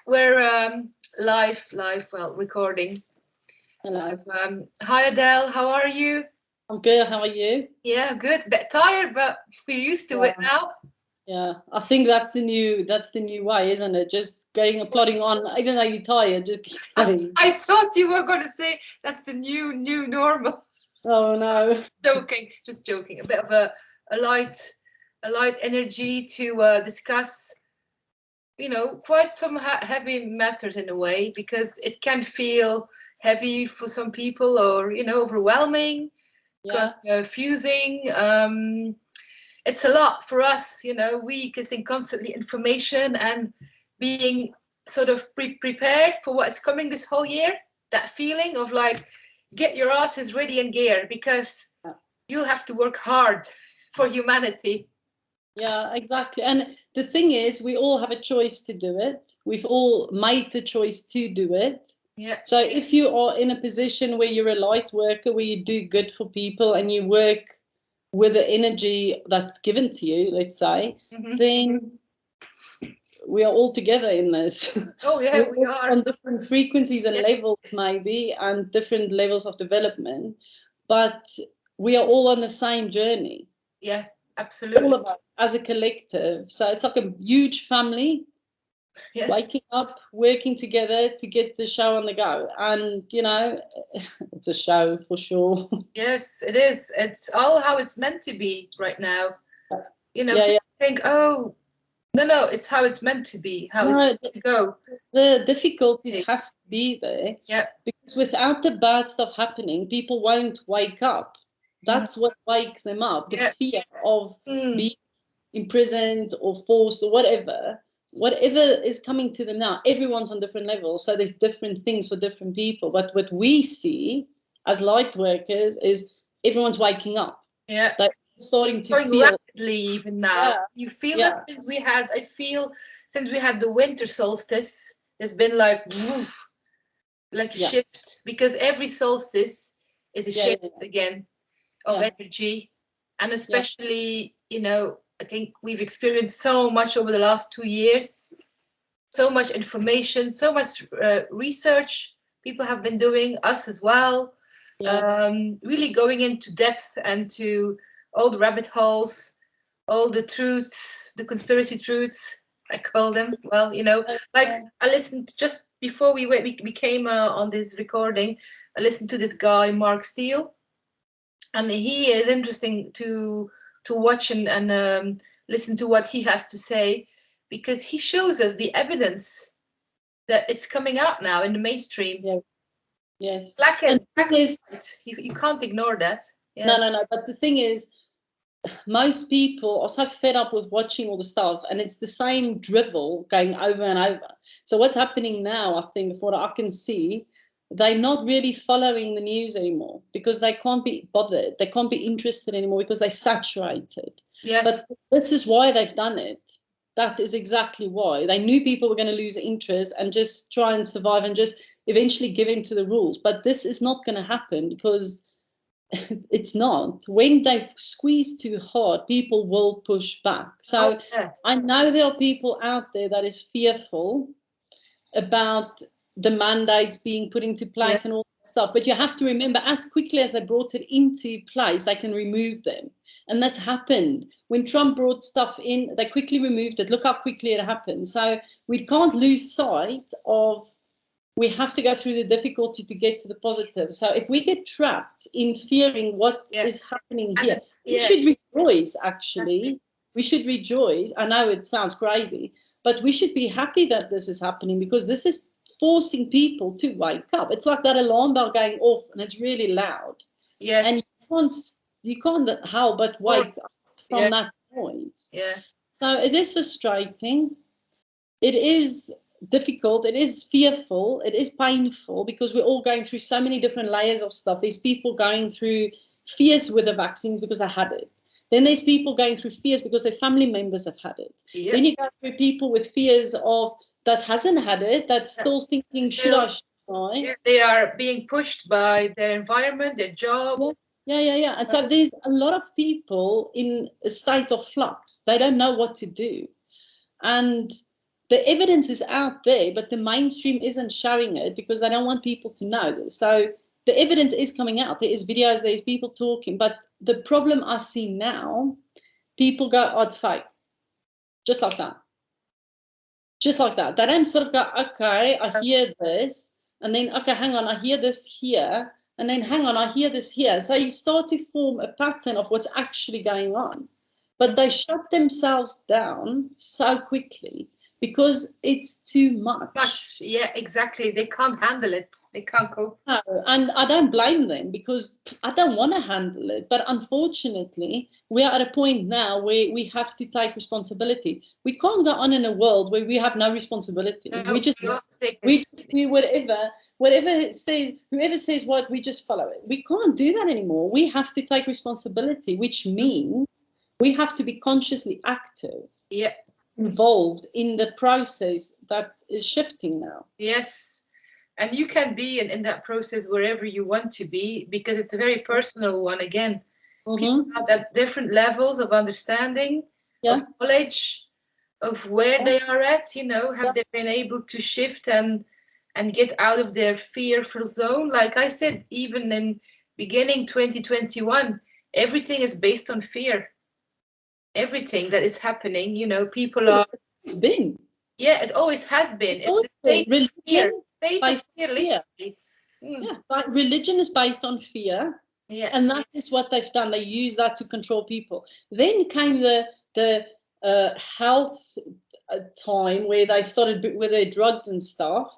We're well, recording. Hello. Hi Adele, how are you? I'm good. How are you? Yeah, good. A bit tired, but we're used to it now. Yeah, I think that's the new way, isn't it? Just plodding on, even though you're tired, just keep going. I thought you were going to say that's the new normal. Oh no. Joking, just joking. A bit of a light energy to discuss, quite some heavy matters in a way, because it can feel heavy for some people, or overwhelming, Yeah. confusing. It's a lot for us, we getting constantly information and being sort of prepared for what is coming this whole year. That feeling of like, get your asses ready and gear, because you'll have to work hard for humanity. Yeah, exactly. And the thing is, we all have a choice to do it. We've all made the choice to do it. Yeah. So if you are in a position where you're a light worker, where you do good for people and you work with the energy that's given to you, let's say, then we are all together in this. Oh yeah, we are on different frequencies and levels, maybe, and different levels of development, but we are all on the same journey. Yeah, absolutely. All of us as a collective. So it's like a huge family. Yes. Waking up, working together to get the show on the go. And, it's a show for sure. Yes, it is. It's all how it's meant to be right now. People think, oh, no, it's how it's meant to be, how it's meant to go. The difficulties has to be there. Yeah. Because without the bad stuff happening, people won't wake up. That's what wakes them up. The fear of being imprisoned or forced or whatever is coming to them now. Everyone's on different levels, so there's different things for different people. But what we see as light workers is everyone's waking up. Yeah. They're starting to feel rapidly even now. Yeah. You feel that since we had the winter solstice, there's been like a shift, because every solstice is a shift again of energy. And especially, I think we've experienced so much over the last 2 years, so much information, so much research people have been doing, us as well, really going into depth and to all the rabbit holes, all the truths, the conspiracy truths, I call them. Well, I listened just before we came on this recording. I listened to this guy, Mark Steele, and he is interesting to watch and listen to what he has to say, because he shows us the evidence that it's coming out now in the mainstream. Yes. Black and white. You can't ignore that. Yeah. No. But the thing is, most people are so fed up with watching all the stuff, and it's the same drivel going over and over. So what's happening now, I think, from what I can see, they're not really following the news anymore, because they can't be bothered. They can't be interested anymore, because they're saturated. Yes. But this is why they've done it. That is exactly why. They knew people were going to lose interest and just try and survive and just eventually give in to the rules. But this is not going to happen, because it's not. When they squeeze too hard, people will push back. So I know there are people out there that is fearful about the mandates being put into place and all that stuff. But you have to remember, as quickly as they brought it into place, they can remove them. And that's happened. When Trump brought stuff in, they quickly removed it. Look how quickly it happened. So we can't lose sight of, we have to go through the difficulty to get to the positive. So if we get trapped in fearing what is happening here, we should rejoice, actually. We should rejoice. I know it sounds crazy, but we should be happy that this is happening, because this is forcing people to wake up. It's like that alarm bell going off, and it's really loud. Yes. And you can't help but wake up from that noise. Yeah. So it is frustrating. It is difficult. It is fearful. It is painful, because we're all going through so many different layers of stuff. There's people going through fears with the vaccines because they had it. Then there's people going through fears because their family members have had it. Yep. Then you go through people with fears of that hasn't had it, that's still thinking, should I try? Yeah, they are being pushed by their environment, their job. Yeah. And so there's a lot of people in a state of flux. They don't know what to do. And the evidence is out there, but the mainstream isn't showing it because they don't want people to know this. So the evidence is coming out. There is videos, there's people talking, but the problem I see now, people go, oh, it's fake. Just like that. Just like that. They don't sort of go, okay, I hear this, and then, okay, hang on, I hear this here, and then hang on, I hear this here. So you start to form a pattern of what's actually going on. But they shut themselves down so quickly because it's too much. Yeah, exactly. They can't handle it. They can't cope. No, and I don't blame them because I don't want to handle it. But unfortunately, we are at a point now where we have to take responsibility. We can't go on in a world where we have no responsibility. No, we just do whatever it says, whoever says what, we just follow it. We can't do that anymore. We have to take responsibility, which means we have to be consciously active. Yeah. Involved in the process that is shifting now. Yes. And you can be in that process wherever you want to be, because it's a very personal one again. People have at different levels of understanding, of knowledge, of where they are at, you know, have they been able to shift and get out of their fearful zone? Like I said, even in beginning 2021, everything is based on fear. Everything that is happening, you know, people are. It's been. Yeah, it always has been. It's the state of fear. State of fear, literally. Yeah, but religion is based on fear. Yeah. And that is what they've done. They use that to control people. Then came the health time where they started with their drugs and stuff.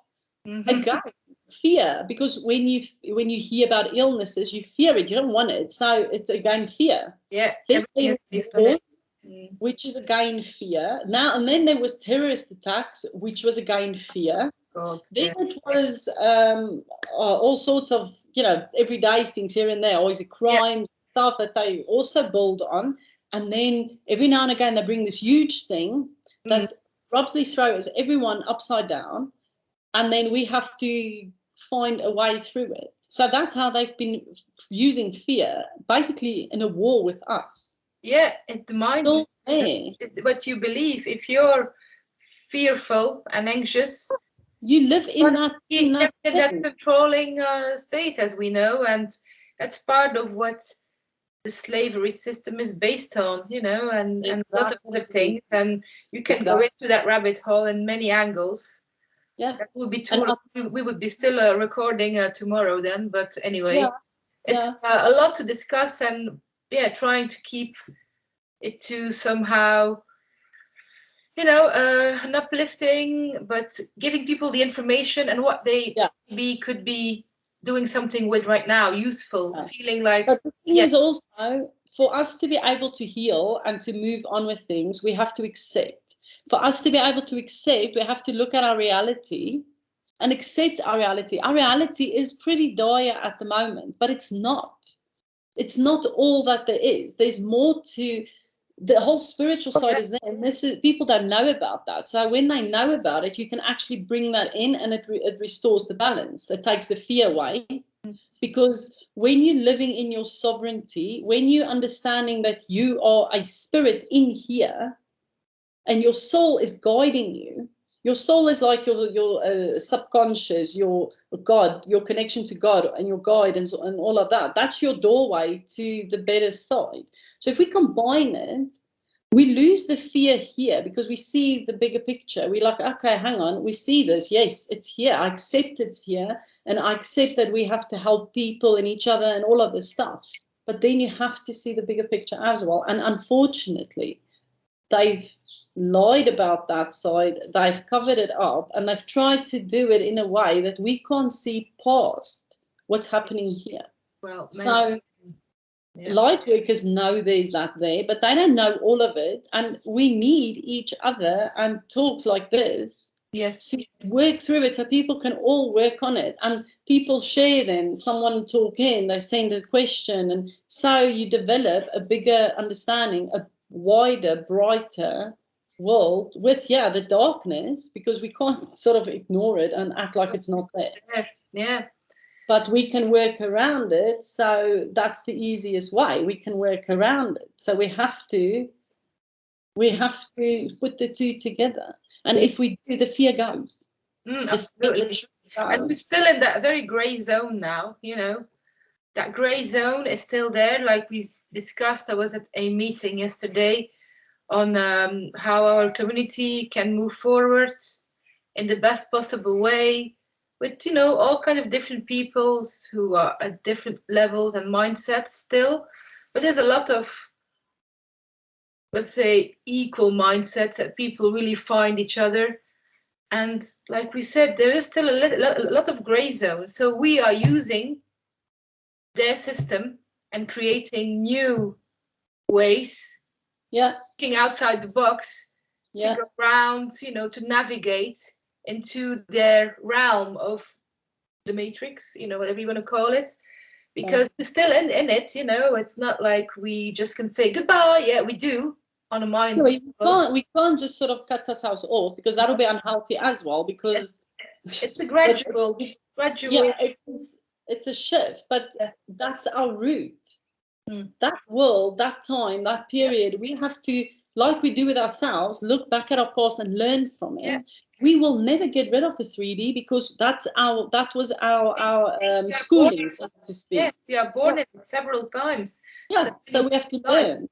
Again, fear, because when you hear about illnesses, you fear it. You don't want it. So it's again fear. Yeah. Which is again fear. Now and then there was terrorist attacks, which was again fear. Then it was all sorts of, you know, everyday things here and there, always a crime stuff that they also build on. And then every now and again they bring this huge thing that abruptly throws everyone upside down, and then we have to find a way through it. So that's how they've been using fear, basically in a war with us. Yeah, it's the mind. It's what you believe. If you're fearful and anxious, you live in that controlling state, as we know, and that's part of what the slavery system is based on, you know, and a lot of other things. And you can go into that rabbit hole in many angles. Yeah, that would be too. We would be still recording tomorrow then, but anyway, it's a lot to discuss, and trying to keep it to somehow, you know, an uplifting, but giving people the information and what they could be doing something with right now, useful, feeling like. But the thing is also, for us to be able to heal and to move on with things, we have to accept. For us to be able to accept, we have to look at our reality and accept our reality. Our reality is pretty dire at the moment, but it's not. It's not all that there is. There's more to. The whole spiritual side is there, and people don't know about that. So when they know about it, you can actually bring that in, and it restores the balance. It takes the fear away, because when you're living in your sovereignty, when you're understanding that you are a spirit in here, and your soul is guiding you. Your soul is like your subconscious, your God, your connection to God and your guidance and all of that. That's your doorway to the better side. So if we combine it, we lose the fear here because we see the bigger picture. We're like, okay, hang on, we see this. Yes, it's here. I accept it's here. And I accept that we have to help people and each other and all of this stuff. But then you have to see the bigger picture as well. And unfortunately, they've lied about that side, they've covered it up, and they've tried to do it in a way that we can't see past what's happening here. Well, so light workers know there's that there, but they don't know all of it, and we need each other and talks like this to work through it so people can all work on it, and people share them. Someone talk in, they send a question, and so you develop a bigger understanding, a wider, brighter world with the darkness, because we can't sort of ignore it and act like it's not there. But we can work around it. So that's the easiest way. We can work around it. So we have to put the two together. And if we do, the fear goes. Absolutely. And we're still in that very gray zone now, you know. That gray zone is still there. Like we discussed, I was at a meeting yesterday on how our community can move forward in the best possible way with, you know, all kind of different peoples who are at different levels and mindsets still. But there's a lot of, let's say, equal mindsets that people really find each other. And like we said, there is still a lot of gray zones. So we are using their system and creating new ways, thinking outside the box to go around, you know, to navigate into their realm of the matrix, you know, whatever you want to call it. Because we're still in it, you know, it's not like we just can say goodbye. Yeah, we do. On a mind. No, we can't just sort of cut ourselves off, because that'll be unhealthy as well, because it's a gradual yeah, it's a shift, but that's our route. That world, that time, that period, we have to, like we do with ourselves, look back at our past and learn from it. We will never get rid of the 3D, because that was our schooling, so to speak. Yes, we are born in it several times. So we have to learn.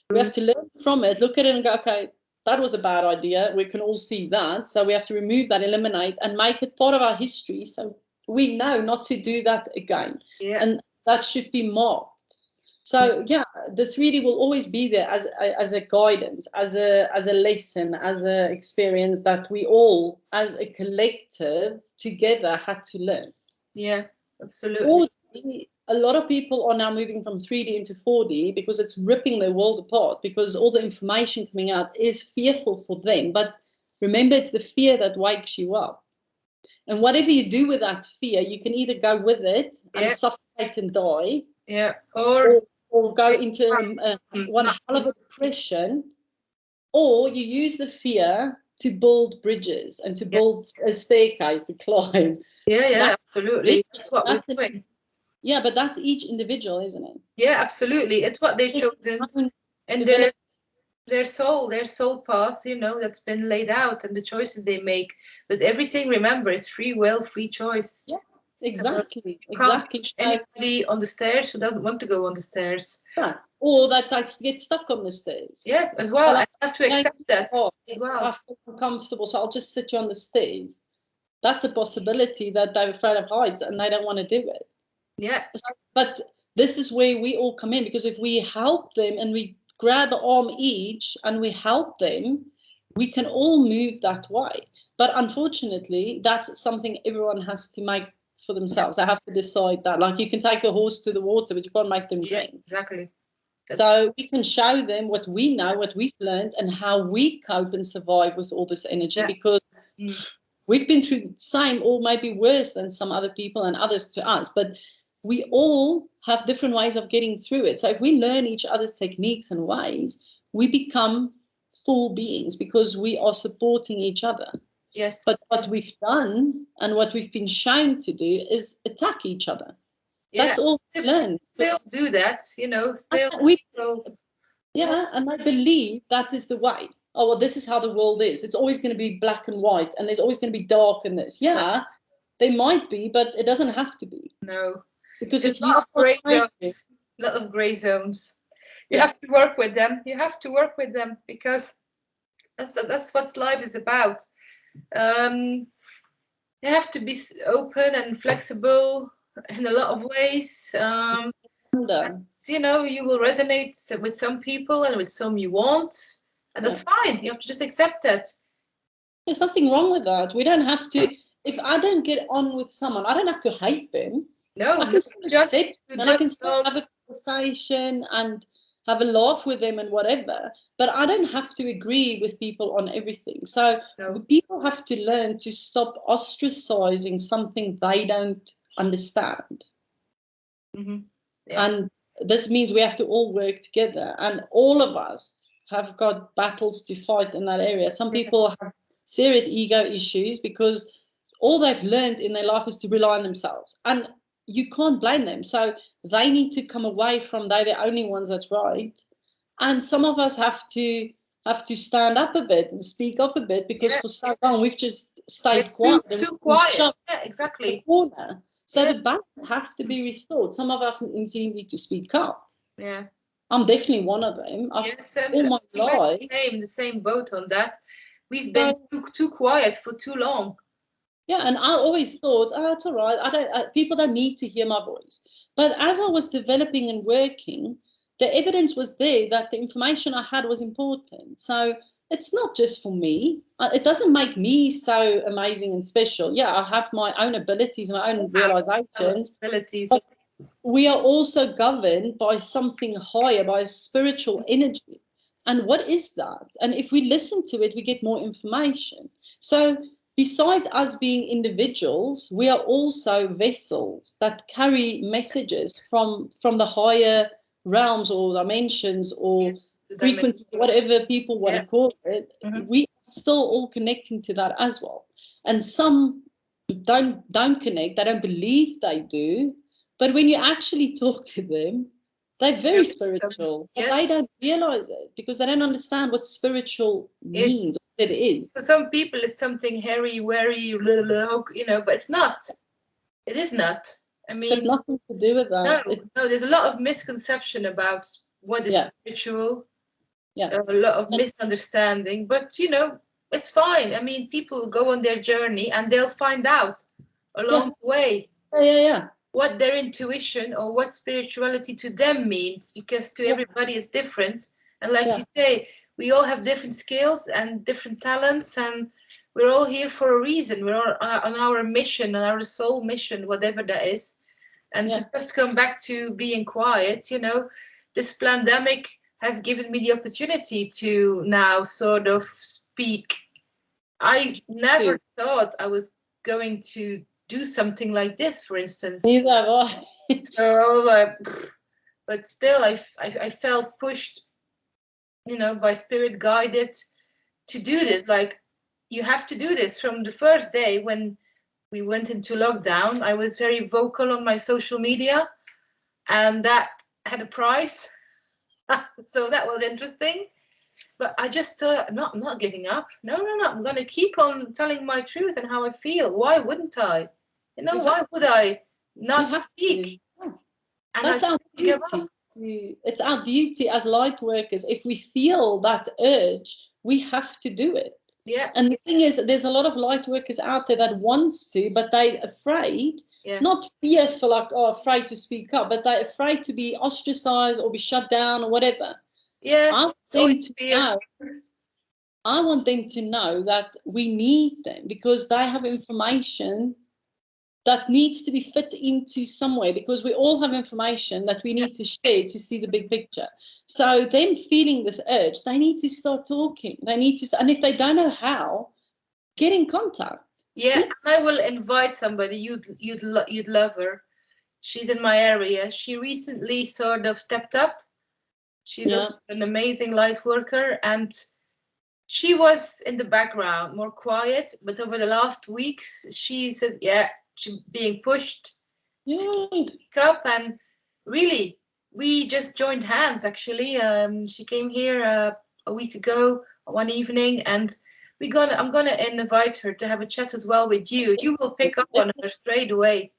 We have to learn from it, look at it and go, okay, that was a bad idea. We can all see that. So we have to remove that, eliminate, and make it part of our history. So we know not to do that again. And that should be marked. So the 3D will always be there as a guidance, as a lesson, as an experience that we all, as a collective, together had to learn. Yeah, absolutely. 4D, a lot of people are now moving from 3D into 4D because it's ripping their world apart, because all the information coming out is fearful for them. But remember, it's the fear that wakes you up. And whatever you do with that fear, you can either go with it and suffocate and die, or go into one hell of a depression, or you use the fear to build bridges and to build a staircase to climb. Absolutely. That's what we're doing. Yeah, but that's each individual, isn't it? Yeah, absolutely. It's what they've chosen, and their soul path, you know, that's been laid out, and the choices they make. But everything, remember, is free will, free choice. Yeah, exactly. Anybody on the stairs who doesn't want to go on the stairs. Yeah. Or that I get stuck on the stairs. Yeah, as well. I have to accept that as well. I feel uncomfortable, so I'll just sit you on the stairs. That's a possibility, that they're afraid of heights and they don't want to do it. Yeah. But this is where we all come in, because if we help them and we grab an arm each and we help them, we can all move that way. But unfortunately, that's something everyone has to make for themselves. They have to decide that. Like, you can take a horse to the water, but you can't make them drink. Exactly. So we can show them what we know, what we've learned, and how we cope and survive with all this energy, because we've been through the same, or maybe worse than some other people and others to us. But we all have different ways of getting through it. So if we learn each other's techniques and ways, we become full beings, because we are supporting each other. Yes. But what we've done and what we've been shown to do is attack each other. That's all we learn. Still do that, you know, and I believe that is the way. Oh, well, this is how the world is. It's always going to be black and white, and there's always going to be dark in this. Yeah, they might be, but it doesn't have to be. No. Because if you a lot of gray zones. You have to work with them. You have to work with them, because that's what life is about. You have to be open and flexible in a lot of ways. You know, you will resonate with some people and with some you won't, and that's fine. You have to just accept that. There's nothing wrong with that. We don't have to. If I don't get on with someone, I don't have to hate them. No, I can still accept them, and I can still have a conversation and have a laugh with them and whatever. But I don't have to agree with people on everything. So people have to learn to stop ostracizing something they don't understand. And this means we have to all work together, and all of us have got battles to fight in that area. Some people have serious ego issues because all they've learned in their life is to rely on themselves, and you can't blame them. So they need to come away from they're the only ones that's right. And some of us have to have to stand up a bit and speak up a bit, because for so long we've just stayed quiet. Too quiet. Yeah, exactly. Corner. So the balance have to be restored. Some of us need to speak up. Yeah. I'm definitely one of them. Yes, all my life. The same boat on that. We've been too quiet for too long. Yeah, and I always thought, it's all right. People don't need to hear my voice. But as I was developing and working, the evidence was there that the information I had was important. So it's not just for me. It doesn't make me so amazing and special. Yeah, I have my own abilities, my own realizations. But we are also governed by something higher, by a spiritual energy. And what is that? And if we listen to it, we get more information. So besides us being individuals, we are also vessels that carry messages from the higher realms or dimensions or frequencies, whatever people want to call it. We are still all connecting to that as well. And some don't connect, they don't believe they do. But when you actually talk to them, they're very spiritual, but they don't realize it because they don't understand what spiritual means. It is. For some people, it's something hairy, wary, you know, but it's not. It is not. I mean, it's got nothing to do with that. No, there's a lot of misconception about what is spiritual. Yeah. A lot of misunderstanding, but you know, it's fine. I mean, people go on their journey and they'll find out along the way. Yeah. What their intuition or what spirituality to them means, because to everybody is different. And like you say, we all have different skills and different talents, and we're all here for a reason. We're all on our mission, on our soul mission, whatever that is. And to just come back to being quiet, you know, this pandemic has given me the opportunity to now sort of speak. I never thought I was going to do something like this, for instance. Neither have I. So I was like, but still I felt pushed, you know, by spirit guided to do this. Like, you have to do this. From the first day when we went into lockdown, I was very vocal on my social media, and that had a price. So that was interesting. But I just thought, I'm not giving up. No. I'm going to keep on telling my truth and how I feel. Why wouldn't I? You know, why would I not speak? And that's our duty. It's our duty as light workers. If we feel that urge, we have to do it. Yeah. And the thing is, there's a lot of light workers out there that wants to, but they're afraid, not fearful, like, afraid to speak up, but they're afraid to be ostracized or be shut down or whatever. Yeah. I want them to know that we need them because they have information that needs to be fit into somewhere, because we all have information that we need to share to see the big picture. So them feeling this urge, they need to start talking. They need to, and if they don't know how, get in contact. Yeah, I will invite somebody. You'd love her. She's in my area. She recently sort of stepped up. She's an amazing light worker, and she was in the background, more quiet. But over the last weeks, she said, she's being pushed to speak up. And really, we just joined hands, actually. She came here a week ago, one evening, and I'm gonna invite her to have a chat as well with you. You will pick up on her straight away.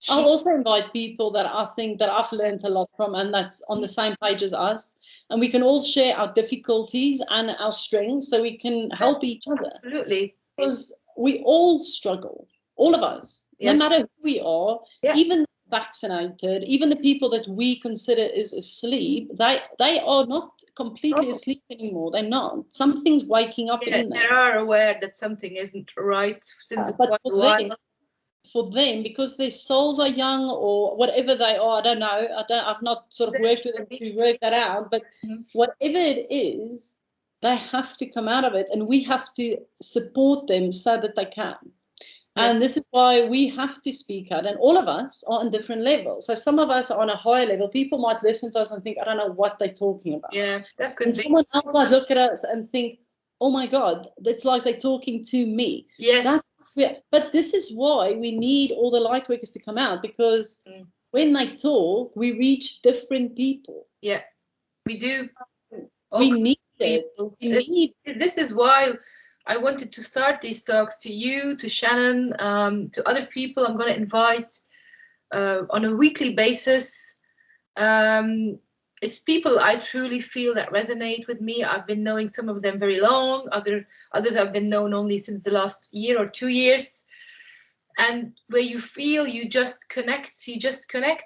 I'll also invite people that I think that I've learned a lot from, and that's on the same page as us. And we can all share our difficulties and our strengths so we can help each other. Absolutely. Because we all struggle, all of us, no matter who we are, even vaccinated, even the people that we consider is asleep, they are not completely asleep anymore. They're not. Something's waking up in them. They are aware that something isn't right since quite a while. For them, because their souls are young or whatever they are, I don't know. I've not sort of worked with them to work that out. But whatever it is, they have to come out of it, and we have to support them so that they can. And this is why we have to speak out, and all of us are on different levels. So some of us are on a higher level. People might listen to us and think, I don't know what they're talking about. Yeah, that could be. Someone else might look at us and think, oh my God, it's like they're talking to me. Yes. But this is why we need all the light workers to come out, because when they talk, we reach different people. Yeah, we do. We need people. This is why I wanted to start these talks to you, to Shannon, to other people I'm going to invite on a weekly basis. It's people I truly feel that resonate with me. I've been knowing some of them very long. Others I've been known only since the last year or 2 years. And where you feel you just connect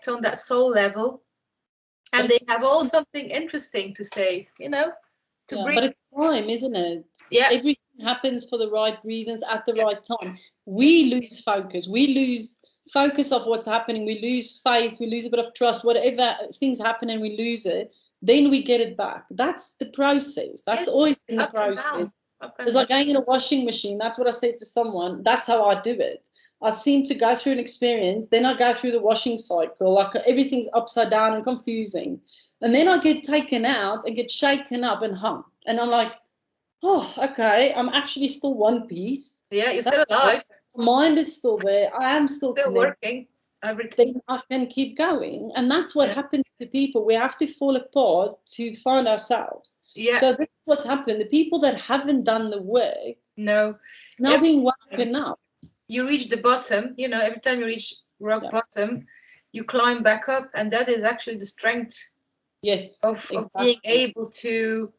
on that soul level. And they have all something interesting to say, you know, to bring. But it's time, isn't it? Yeah. Everything happens for the right reasons at the right time. We lose focus. We lose focus of what's happening. We lose faith. We lose a bit of trust. Whatever things happen and we lose it, then we get it back. That's the process. That's always been the process. It's like going in a washing machine. That's what I said to someone. That's how I do it. I seem to go through an experience, then I go through the washing cycle, like everything's upside down and confusing. And then I get taken out and get shaken up and hung. And I'm like, oh, okay, I'm actually still one piece. Yeah, you're still alive. My mind is still there. I am still working. Everything. Then I can keep going. And that's what happens to people. We have to fall apart to find ourselves. Yeah. So this is what's happened. The people that haven't done the work now being woken up. You reach the bottom, you know, every time you reach rock bottom, you climb back up, and that is actually the strength of being able to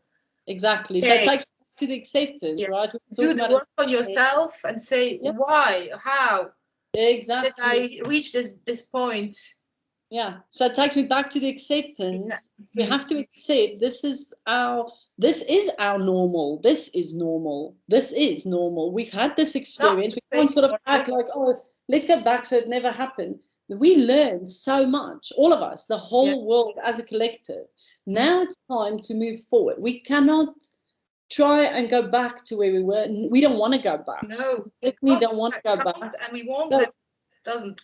so it takes to the acceptance, right? Do the work on yourself and say why, how did I reach this point. So it takes me back to the acceptance. We have to accept this is our normal. This is normal. This is normal. We've had this experience. We can't sort of act like, oh, let's go back so it never happened. We learned so much, all of us, the whole world as a collective. Now it's time to move forward. We cannot try and go back to where we were. We don't want to go back. No. We don't want to go back. And we won't. It doesn't.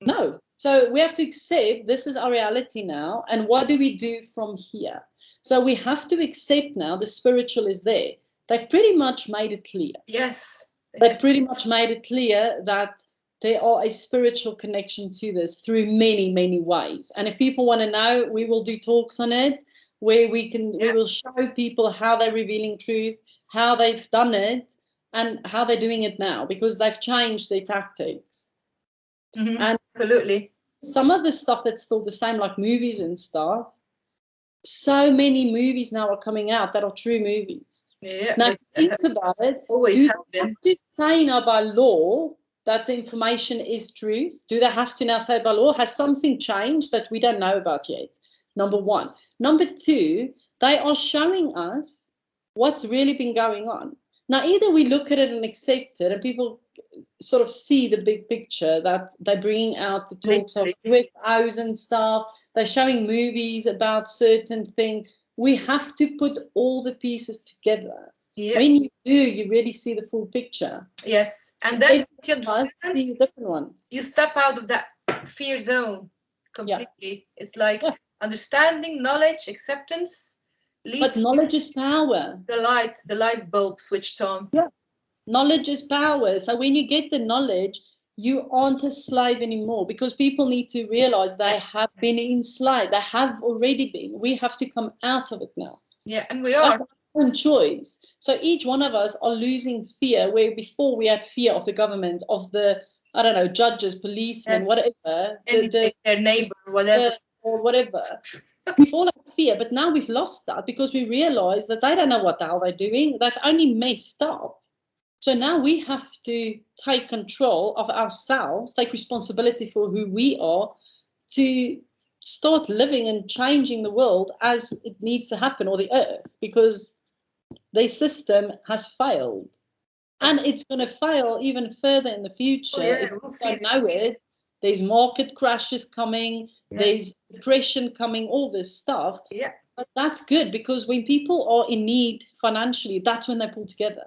No. So we have to accept this is our reality now. And what do we do from here? So we have to accept now the spiritual is there. They've pretty much made it clear. Yes. They've pretty much made it clear that there are a spiritual connection to this through many, many ways. And if people want to know, we will do talks on it where we will show people how they're revealing truth, how they've done it, and how they're doing it now, because they've changed their tactics. And absolutely. Some of the stuff that's still the same, like movies and stuff, so many movies now are coming out that are true movies. Yeah. Now, think about it. Always have to say now by law that the information is truth? Do they have to now say by law? Has something changed that we don't know about yet? Number one. Number two, they are showing us what's really been going on. Now, either we look at it and accept it, and people sort of see the big picture that they're bringing out the talks of UFOs and stuff. They're showing movies about certain things. We have to put all the pieces together. Yeah. When you do, you really see the full picture. Yes, and then you understand, see a different one. You step out of that fear zone completely. Yeah. It's like understanding, knowledge, acceptance. But knowledge is power. The light bulb switched on. Yeah. Knowledge is power. So when you get the knowledge, you aren't a slave anymore, because people need to realize they have been enslaved. They have already been. We have to come out of it now. Yeah, and we are. That's our own choice. So each one of us are losing fear, where before we had fear of the government, of the, I don't know, judges, policemen, whatever. Their neighbor, whatever. Or whatever. We've all had fear, but now we've lost that because we realize that they don't know what the hell they're doing. They've only messed up. So now we have to take control of ourselves, take responsibility for who we are, to start living and changing the world as it needs to happen, or the earth, because their system has failed. And it's going to fail even further in the future. If we don't know it. There's market crashes coming, there's depression coming, all this stuff. Yeah. But that's good, because when people are in need financially, that's when they pull together.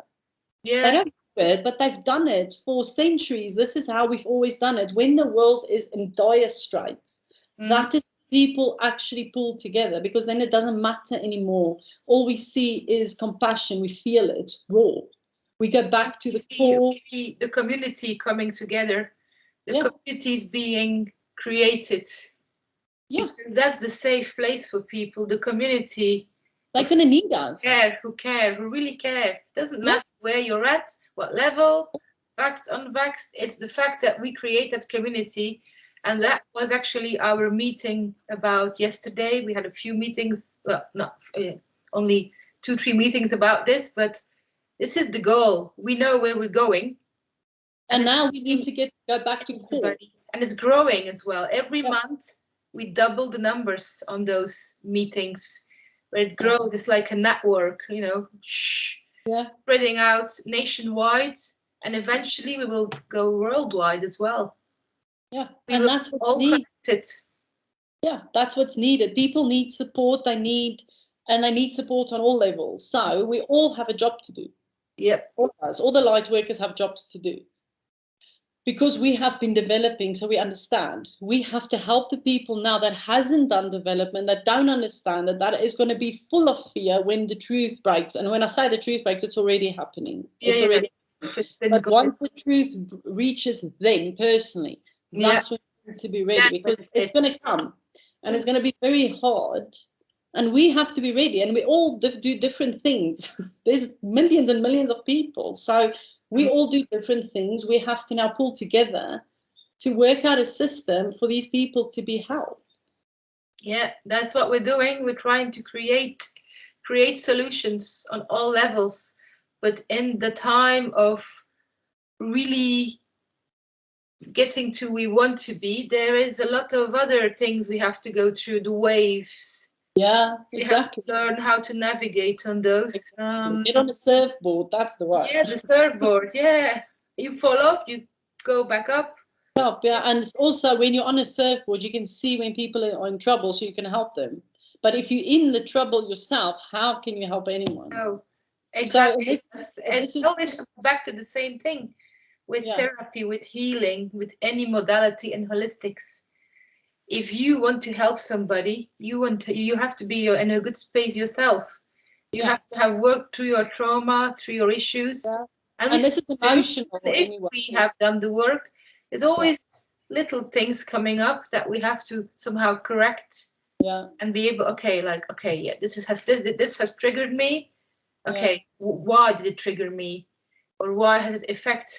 Yeah. They don't do it, but they've done it for centuries. This is how we've always done it. When the world is in dire straits, that is people actually pull together, because then it doesn't matter anymore. All we see is compassion. We feel it. It's raw. We go back to the core. The community coming together. The community is being created. Yeah. Because that's the safe place for people. The community They're going to need us. Who really care. Doesn't matter where you're at, what level, vaxxed, unvaxxed. It's the fact that we create that community. And that was actually our meeting about yesterday. We had a few meetings, well, not only 2-3 meetings about this, but this is the goal. We know where we're going. And now we need to go back to core. And it's growing as well. Every month we double the numbers on those meetings where it grows. It's like a network, you know, spreading out nationwide. And eventually we will go worldwide as well. Yeah, and that's what's needed. Yeah, that's what's needed. People need support. They need support on all levels. So we all have a job to do. Yep. All the light workers have jobs to do. Because we have been developing, so we understand. We have to help the people now that hasn't done development, that don't understand that is going to be full of fear when the truth breaks. And when I say the truth breaks, it's already happening. It's already. But once the truth reaches them personally, that's when we need to be ready, because it's going to come and it's going to be very hard, and we have to be ready, and we all do different things. There's millions and millions of people, so we all do different things. We have to now pull together to work out a system for these people to be helped. Yeah, that's what we're doing. We're trying to create solutions on all levels, but in the time of really getting to we want to be, there is a lot of other things we have to go through, the waves. Yeah, exactly. We have to learn how to navigate on those. Get on the surfboard, that's the one. Yeah, the surfboard, yeah. You fall off, you go back up. Yeah, and also when you're on a surfboard, you can see when people are in trouble, so you can help them. But if you're in the trouble yourself, how can you help anyone? No, exactly. So it always comes back to the same thing. With therapy, with healing, with any modality in holistics. If you want to help somebody, you have to be in a good space yourself. You have to have worked through your trauma, through your issues. Yeah. And this is emotional. If we have done the work, there's always little things coming up that we have to somehow correct. Yeah. And be able, this has triggered me. Okay, why did it trigger me? Or why has it affected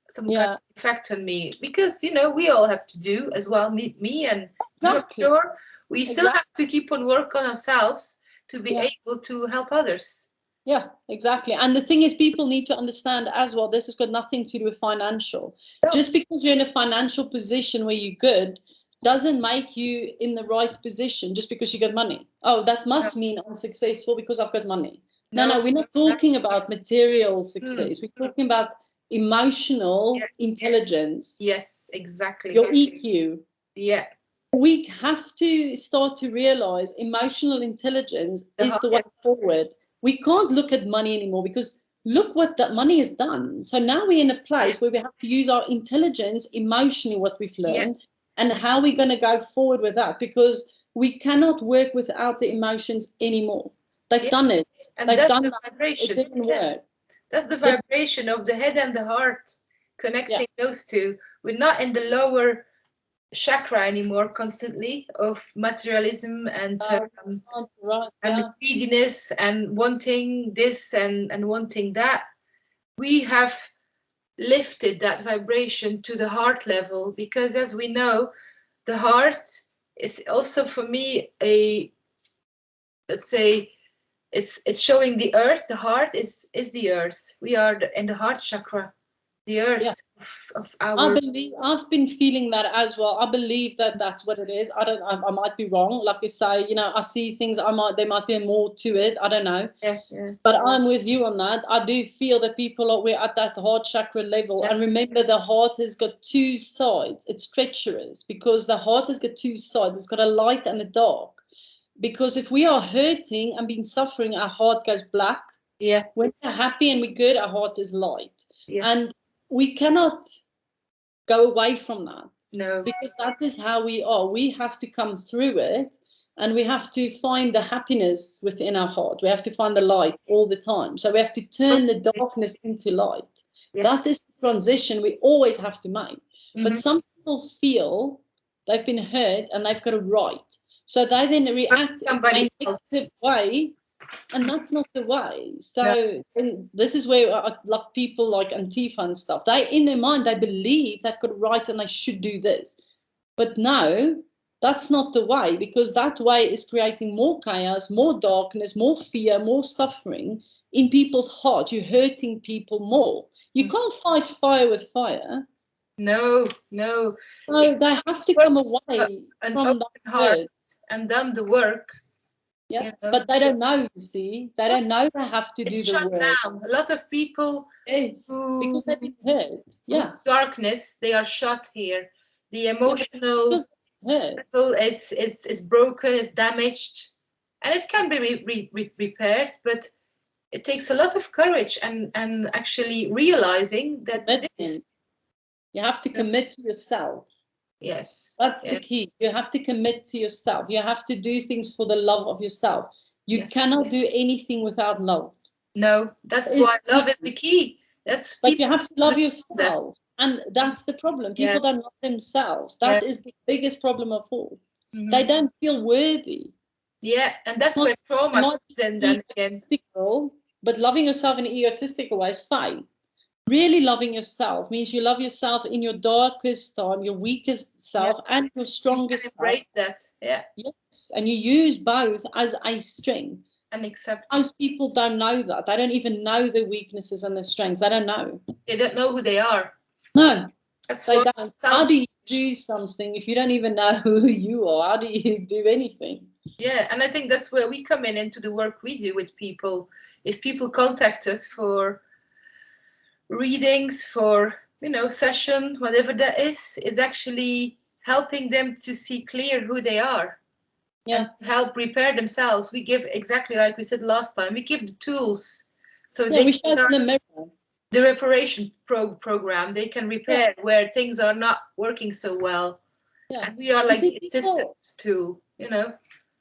some kind of effect on me? Because we all have to do as well, me and exactly. Sure, we still have to keep on work on ourselves to be able to help others. Yeah, exactly. And the thing is, people need to understand as well, this has got nothing to do with financial. No. Just because you're in a financial position where you're good doesn't make you in the right position just because you got money. Oh, that must mean I'm successful because I've got money. No, we're not talking about material success. We're talking about emotional intelligence. Yes, exactly. Your EQ. Yeah. We have to start to realize emotional intelligence is the way forward. We can't look at money anymore, because look what that money has done. So now we're in a place where we have to use our intelligence emotionally, what we've learned, and how we're going to go forward with that, because we cannot work without the emotions anymore. They've done it. And they've done the vibration. It didn't work. That's the vibration of the head and the heart, connecting those two. We're not in the lower chakra anymore, constantly of materialism and greediness and wanting this and wanting that. We have lifted that vibration to the heart level, because as we know, the heart is also, for me, let's say, it's showing the earth. The heart is the earth. We are in the heart chakra, the earth of our. I've been feeling that as well. I believe that that's what it is. I might be wrong. Like I say, I see things. There might be more to it. I don't know. Yeah. But I'm with you on that. I do feel that we're at that heart chakra level. And remember, the heart has got two sides. It's treacherous, because the heart has got two sides. It's got a light and a dark. Because if we are hurting and been suffering, our heart goes black. Yeah. When we're happy and we're good, our heart is light. Yes. And we cannot go away from that. No. Because that is how we are. We have to come through it, and we have to find the happiness within our heart. We have to find the light all the time. So we have to turn the darkness into light. Yes. That is the transition we always have to make. Mm-hmm. But some people feel they've been hurt and they've got a right. So they then react in a negative way And that's not the way. So and this is where like people like Antifa and stuff, they in their mind, they believe they've got a right and they should do this. But no, that's not the way, because that way is creating more chaos, more darkness, more fear, more suffering in people's hearts. You're hurting people more. You can't fight fire with fire. No. So they have to come away from that heart and done the work. Yeah, you know? But they don't know, you see. They don't know they have to do the work. Down. A lot of people because they've been hurt. Yeah. Darkness, they are shut here. The emotional level is broken, is damaged. And it can be repaired, but it takes a lot of courage and actually realizing that you have to commit to yourself. Yes. That's the key. You have to commit to yourself. You have to do things for the love of yourself. You cannot do anything without love. No, that's why love is the key. But you have to love yourself. And that's the problem. People don't love themselves. That is the biggest problem of all. They don't feel worthy. Yeah, and that's where trauma comes in then again. But loving yourself in an egotistical way is fine. Really loving yourself means you love yourself in your darkest time, your weakest self, and your strongest self. Embrace that, Yes, and you use both as a strength. And accept. Most people don't know that. They don't even know their weaknesses and their strengths. They don't know. They don't know who they are. No, they don't. How do you do something if you don't even know who you are? How do you do anything? Yeah, and I think that's where we come into the work we do with people. If people contact us for readings, for session, whatever that is, it's actually helping them to see clear who they are. And help repair themselves. We give, exactly like we said last time, we give the tools so they can start the mirror. The reparation program. They can repair where things are not working so well. And we are like the assistance tool,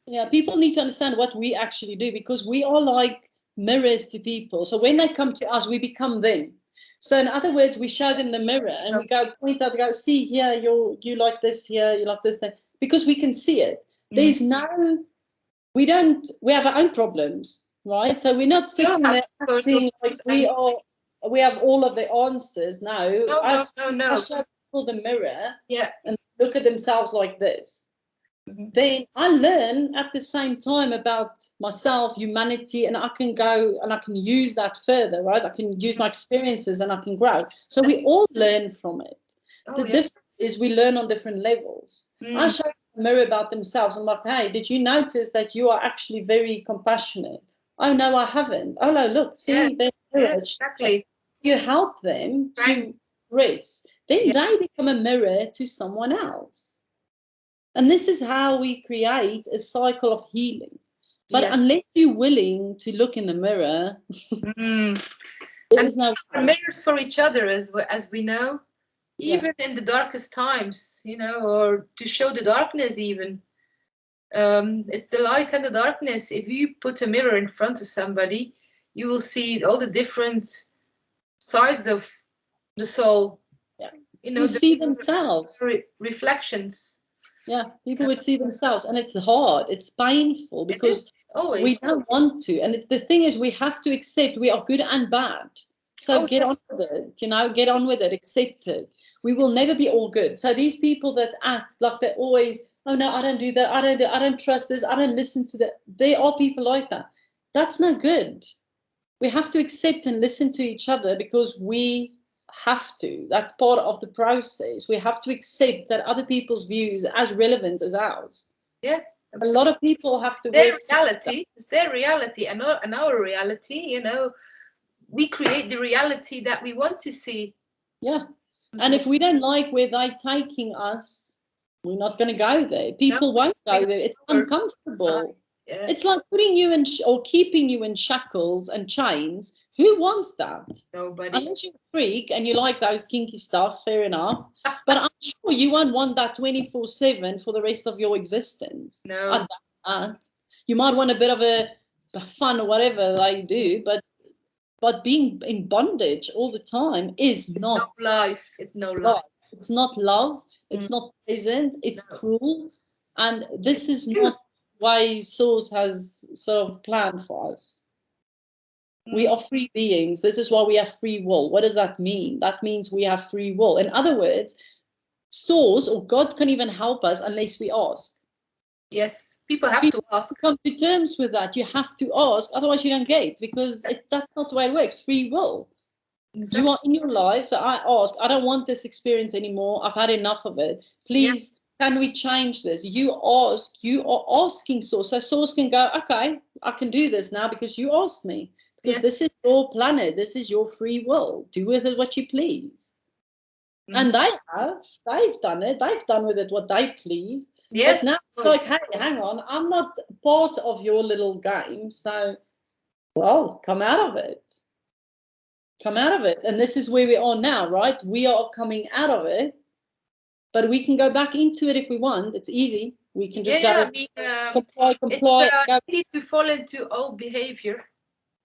Yeah, people need to understand what we actually do, because we are like mirrors to people. So when they come to us, we become them. So in other words, we show them the mirror and we go point out, go, see here, you like this here, you like this thing, because we can see it. There's we have our own problems, right? So we're not sitting there acting like we have all of the answers. No. I show people the mirror and look at themselves like this. Then I learn at the same time about myself, humanity, and I can go and I can use that further, right? I can use my experiences and I can grow. So we all learn from it. The difference is we learn on different levels. I show the mirror about themselves. I'm like, hey, did you notice that you are actually very compassionate? Oh, no, I haven't. Oh, no, look, see, exactly. You help them to express. Then they become a mirror to someone else. And this is how we create a cycle of healing. But unless you're willing to look in the mirror, there's no mirrors for each other, as we know, even in the darkest times, or to show the darkness even. It's the light and the darkness. If you put a mirror in front of somebody, you will see all the different sides of the soul. Yeah. You see themselves. Reflections. Yeah, people would see themselves, and it's hard, it's painful, because we don't want to. And the thing is, we have to accept we are good and bad. So get on with it, get on with it, accept it. We will never be all good. So these people that act like they're always, oh no, I don't do that, I don't trust this, I don't listen to that. There are people like that. That's no good. We have to accept and listen to each other, because we have to. That's part of the process. We have to accept that other people's views are as relevant as ours. Yeah. Absolutely. A lot of people have to their reality. It's their reality and our reality, we create the reality that we want to see. Yeah. And if we don't like where they're taking us, we're not going to go there. People won't go there. It's uncomfortable. It's like putting you in or keeping you in shackles and chains. Who wants that? Nobody. Unless you're a freak and you like those kinky stuff, fair enough. But I'm sure you won't want that 24/7 for the rest of your existence. No. You might want a bit of a fun or whatever they do, but being in bondage all the time is not life. It's no life. It's not love. It's not pleasant. It's cruel. And this is not way Source has sort of planned for us. We are free beings. This is why we have free will. What does that mean? That means we have free will. In other words, Source or God can even help us unless we ask. Yes, people have to ask. Come to terms with that. You have to ask, otherwise you don't get, because that's not the way it works. Free will. Exactly. You are in your life, so I ask, I don't want this experience anymore. I've had enough of it. Please, can we change this? You ask, you are asking Source. So Source can go, okay, I can do this now because you asked me. Because this is your planet. This is your free will. Do with it what you please. And they've done it. They've done with it what they pleased. Yes. But now it's like, hey, hang on, I'm not part of your little game. So, well, come out of it. Come out of it. And this is where we are now, right? We are coming out of it. But we can go back into it if we want. It's easy. We can just go comply. It's easy to fall into old behavior.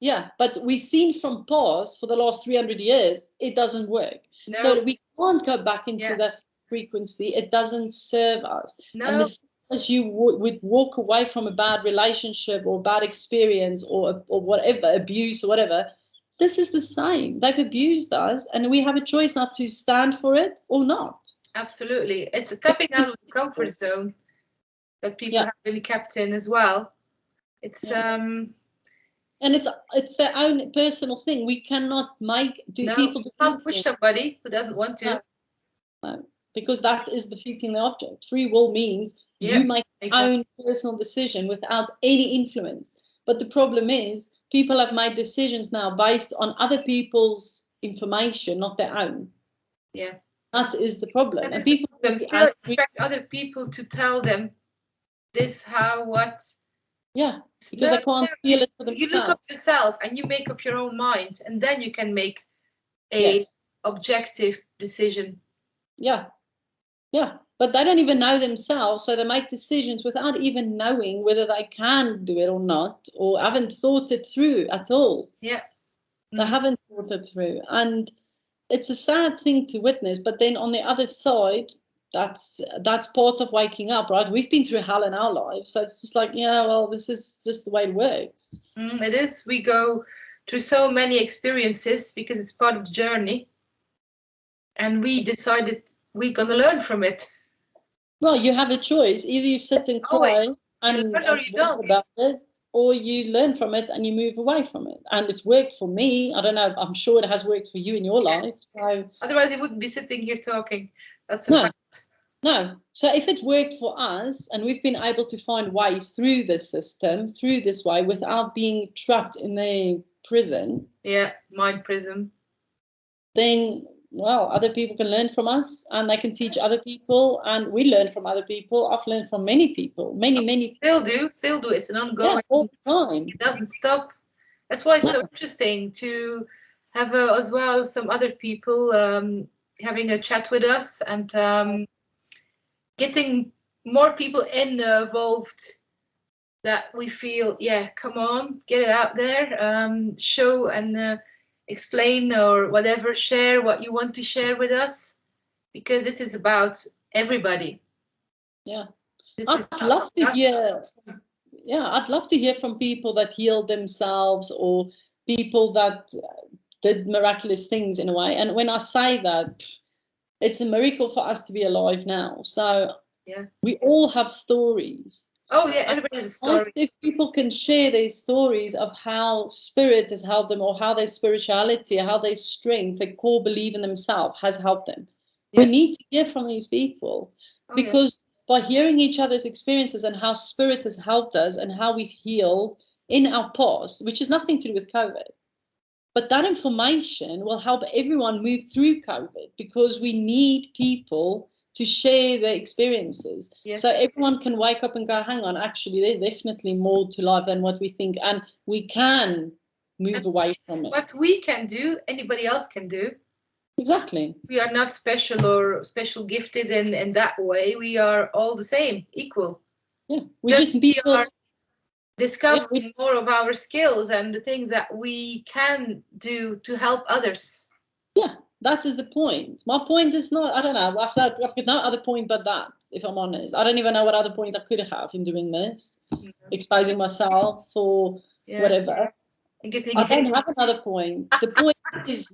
Yeah, but we've seen from past for the last 300 years, it doesn't work. No. So we can't go back into that frequency. It doesn't serve us. No. And as you would walk away from a bad relationship or bad experience or whatever, abuse or whatever, this is the same. They've abused us and we have a choice not to stand for it or not. Absolutely. It's stepping out of the comfort zone that people have been kept in as well. It's and it's their own personal thing. We cannot people can't push somebody who doesn't want to. No, because that is defeating the object. Free will means you make your own personal decision without any influence. But the problem is people have made decisions now based on other people's information, not their own. Yeah. That is the problem. And people still expect other people to tell them this, how, what. Yeah, because I can't feel it for themselves. You look up yourself and you make up your own mind, and then you can make a objective decision. Yeah, yeah, but they don't even know themselves, so they make decisions without even knowing whether they can do it or not, or haven't thought it through at all. Yeah, they haven't thought it through, and it's a sad thing to witness. But then on the other side, that's part of waking up, right? We've been through hell in our lives, so it's just like, well, this is just the way it works. It is. We go through so many experiences because it's part of the journey, and we decided we're going to learn from it. Well, you have a choice. Either you sit and cry and you don't about it, or you learn from it and you move away from it. And it's worked for me. I don't know. I'm sure it has worked for you in your life. So otherwise, you wouldn't be sitting here talking. That's a fact. No. So if it's worked for us and we've been able to find ways through this system, through this way, without being trapped in a prison. Yeah, mind prison. Then, well, other people can learn from us and they can teach other people, and we learn from other people. I've learned from many people, many people. Still do. It's an ongoing. Yeah, all the time. It doesn't stop. That's why it's so interesting to have as well some other people having a chat with us and getting more people involved that we feel, come on, get it out there, show and explain or whatever, share what you want to share with us, because this is about everybody. Yeah, I'd love to hear. Yeah, I'd love to hear from people that healed themselves or people that did miraculous things in a way. And when I say that, it's a miracle for us to be alive now. So we all have stories. Oh yeah, everybody has a story. If people can share their stories of how spirit has helped them, or how their spirituality, or how their strength, their core belief in themselves has helped them. Yeah. We need to hear from these people because by hearing each other's experiences and how spirit has helped us and how we've healed in our past, which has nothing to do with COVID. But that information will help everyone move through COVID, because we need people to share their experiences. Yes. So everyone can wake up and go, hang on, actually, there's definitely more to life than what we think. And we can move away from it. What we can do, anybody else can do. Exactly. We are not special or special gifted in that way. We are all the same, equal. Yeah. We are discovering more of our skills and the things that we can do to help others. Yeah. That is the point. My point is not, I don't know, I've got no other point but that, if I'm honest. I don't even know what other point I could have in doing this, exposing myself for whatever. I don't have another point. The point is,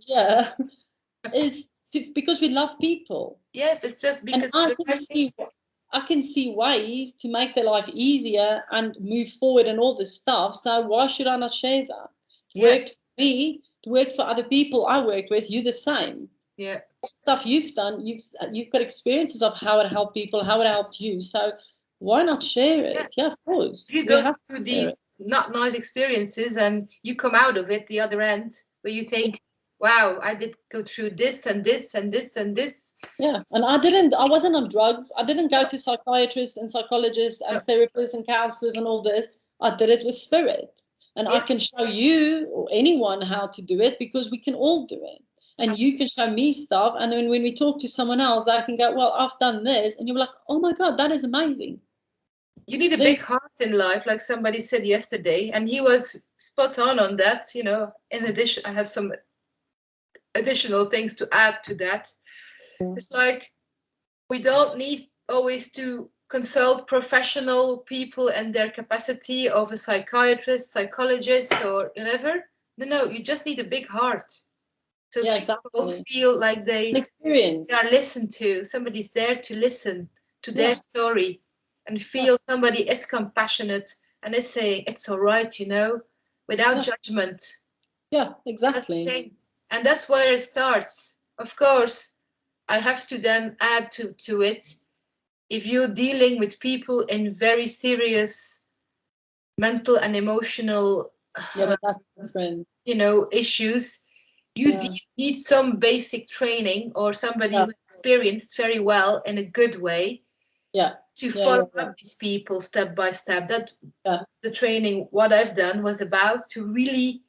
because we love people. Yes, it's just because I can see ways to make their life easier and move forward and all this stuff. So why should I not share that? It worked for me, it worked for other people I worked with, you the same. Yeah. Stuff you've done, you've got experiences of how it helped people, how it helped you. So why not share it? Yeah, of course. You go through these not nice experiences and you come out of it the other end where you think, wow, I did go through this and this and this and this. Yeah, and I wasn't on drugs. I didn't go to psychiatrists and psychologists and therapists and counselors and all this. I did it with spirit. And I can show you or anyone how to do it because we can all do it. And you can show me stuff. And then when we talk to someone else, they can go, well, I've done this. And you're like, oh my God, that is amazing. You need a big heart in life, like somebody said yesterday. And he was spot on that. You know, in addition, I have some additional things to add to that. It's like we don't need always to consult professional people and their capacity of a psychiatrist, psychologist, or whatever. No, you just need a big heart. So people feel like they are listened to. Somebody's there to listen to their story and feel somebody is compassionate and is saying, it's all right, you know, without judgment. Yeah, exactly. And that's where it starts. Of course, I have to then add to it, if you're dealing with people in very serious mental and emotional issues, you need some basic training or somebody who experienced very well in a good way to follow up these people step by step. That the training, what I've done was about to really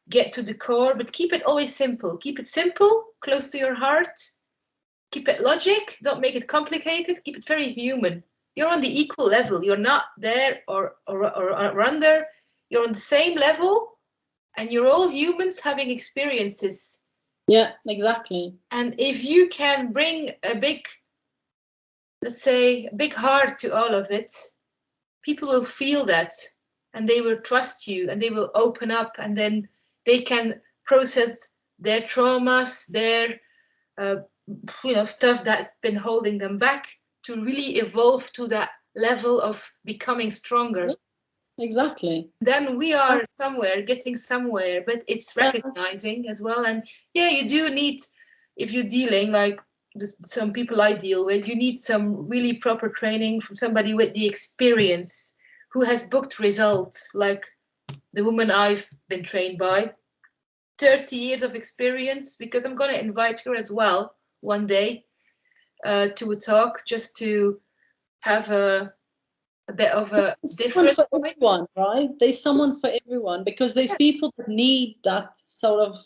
get to the core, but keep it always simple. Keep it simple, close to your heart. Keep it logic, don't make it complicated, keep it very human. You're on the equal level. You're not there or under. You're on the same level and you're all humans having experiences. Yeah, exactly. And if you can bring a big, let's say, a big heart to all of it, people will feel that and they will trust you and they will open up and then they can process their traumas, their stuff that's been holding them back to really evolve to that level of becoming stronger. Exactly. Then we are getting somewhere, but it's recognizing as well. And you do need, if you're dealing like some people I deal with, you need some really proper training from somebody with the experience who has booked results, like the woman I've been trained by. 30 years of experience, because I'm going to invite her as well one day to a talk, just to have a bit of a different for everyone, right? There's someone for everyone, because there's people that need that sort of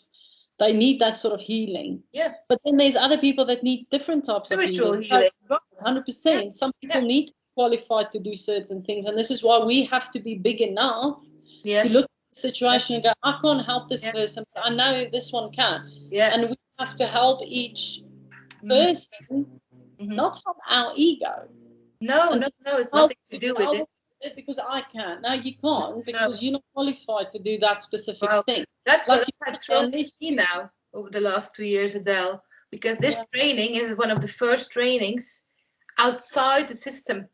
healing. Yeah. But then there's other people that need different types of healing. 100%. Some people need to be qualified to do certain things, and this is why we have to be big enough to look at the situation and go, I can't help this person, but I know this one can. Yeah. And we have to help each person, not from our ego. No, it's nothing to do with it. Because I can't. No, you can't, because you're not qualified to do that specific thing. That's what I've had thrown me now over the last 2 years, Adele, because this training is one of the first trainings outside the system.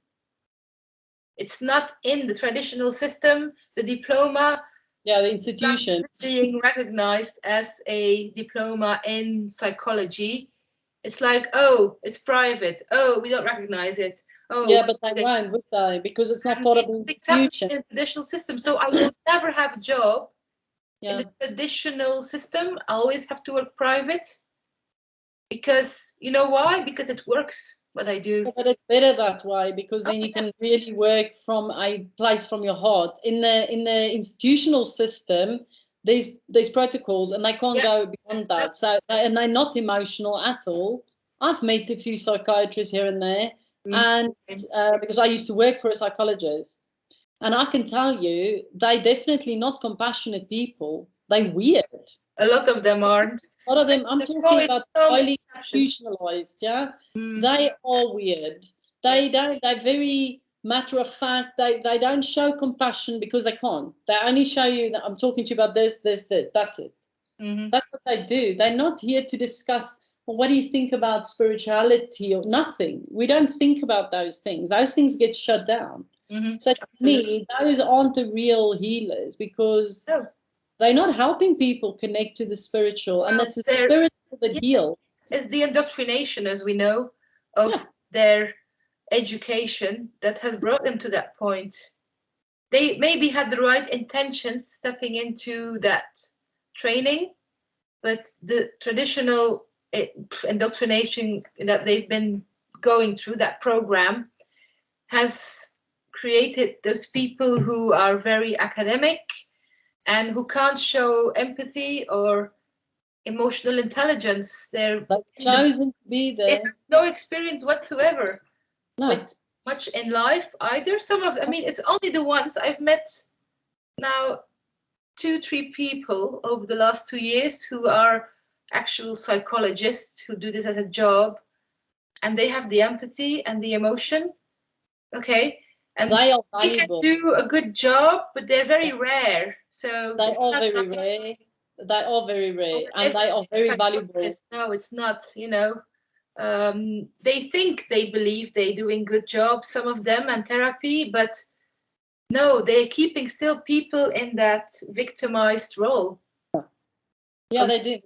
It's not in the traditional system, the diploma. Yeah, the institution. Being recognized as a diploma in psychology. It's like, oh, it's private. Oh, we don't recognize it. Oh, yeah, but they won't, would they? Because it's not part of the institution. In the traditional system. So I will never have a job in the traditional system. I always have to work private. Because, you know why? Because it works, what I do. But it's better that way, because then you can really work from a place from your heart. In the institutional system, there's protocols and they can't go beyond that. So, and they're not emotional at all. I've met a few psychiatrists here and there, and because I used to work for a psychologist, and I can tell you, they're definitely not compassionate people. They're weird. A lot of them aren't. A lot of them, I'm talking about highly institutionalized, yeah? They are weird. They're very matter of fact. They don't show compassion because they can't. They only show you that I'm talking to you about this. That's it. That's what they do. They're not here to discuss, well, what do you think about spirituality or nothing. We don't think about those things. Those things get shut down. So to me, those aren't the real healers, because they're not helping people connect to the spiritual, and that's the spiritual that heals. It's the indoctrination, as we know, of their education that has brought them to that point. They maybe had the right intentions stepping into that training, but the traditional indoctrination that they've been going through, that program, has created those people who are very academic and who can't show empathy or emotional intelligence. They've chosen to be there. They have no experience whatsoever. No. With much in life either. Some of them, I mean, it's only the ones I've met now, 2-3 people over the last 2 years who are actual psychologists who do this as a job, and they have the empathy and the emotion. Okay. And they are can valuable. do a good job, but they're very rare. So they are very rare. They are very rare, and they are very valuable. No, it's not, you know. They think, they believe they're doing good jobs, some of them, and therapy, but no, they're keeping still people in that victimized role. Yeah, they do.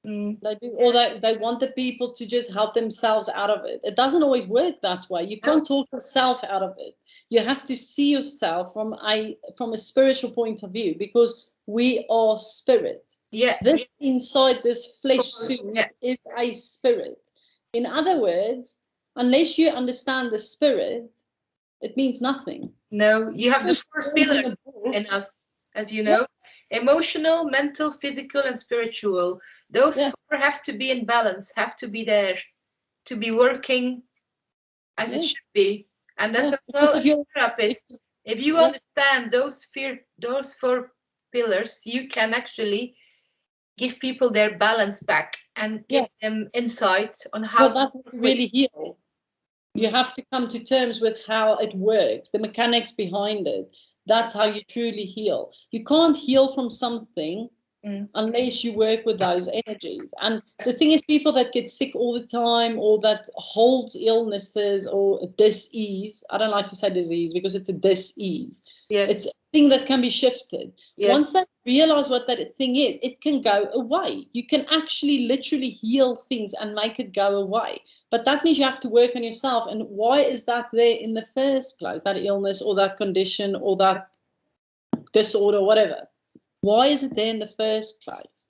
They do. Or they want the people to just help themselves out of it. It doesn't always work that way. You can't talk yourself out of it. You have to see yourself from a spiritual point of view, because we are spirit. Yeah. This inside this flesh suit is a spirit. In other words, unless you understand the spirit, it means nothing. No, you have the 4 pillars in us, as you know. Emotional, mental, physical, and spiritual. Those 4 have to be in balance, have to be there, to be working as it should be. And that's as well as a therapist. If you understand those 4 pillars, you can actually give people their balance back and give them insight on how that's really heal. You have to come to terms with how it works, the mechanics behind it. That's how you truly heal. You can't heal from something unless you work with those energies. And the thing is, people that get sick all the time, or that holds illnesses or dis-ease, I don't like to say disease because it's a dis-ease. Yes. It's a thing that can be shifted. Yes. Once they realize what that thing is, it can go away. You can actually literally heal things and make it go away. But that means you have to work on yourself. And why is that there in the first place, that illness or that condition or that disorder, whatever? Why is it there in the first place?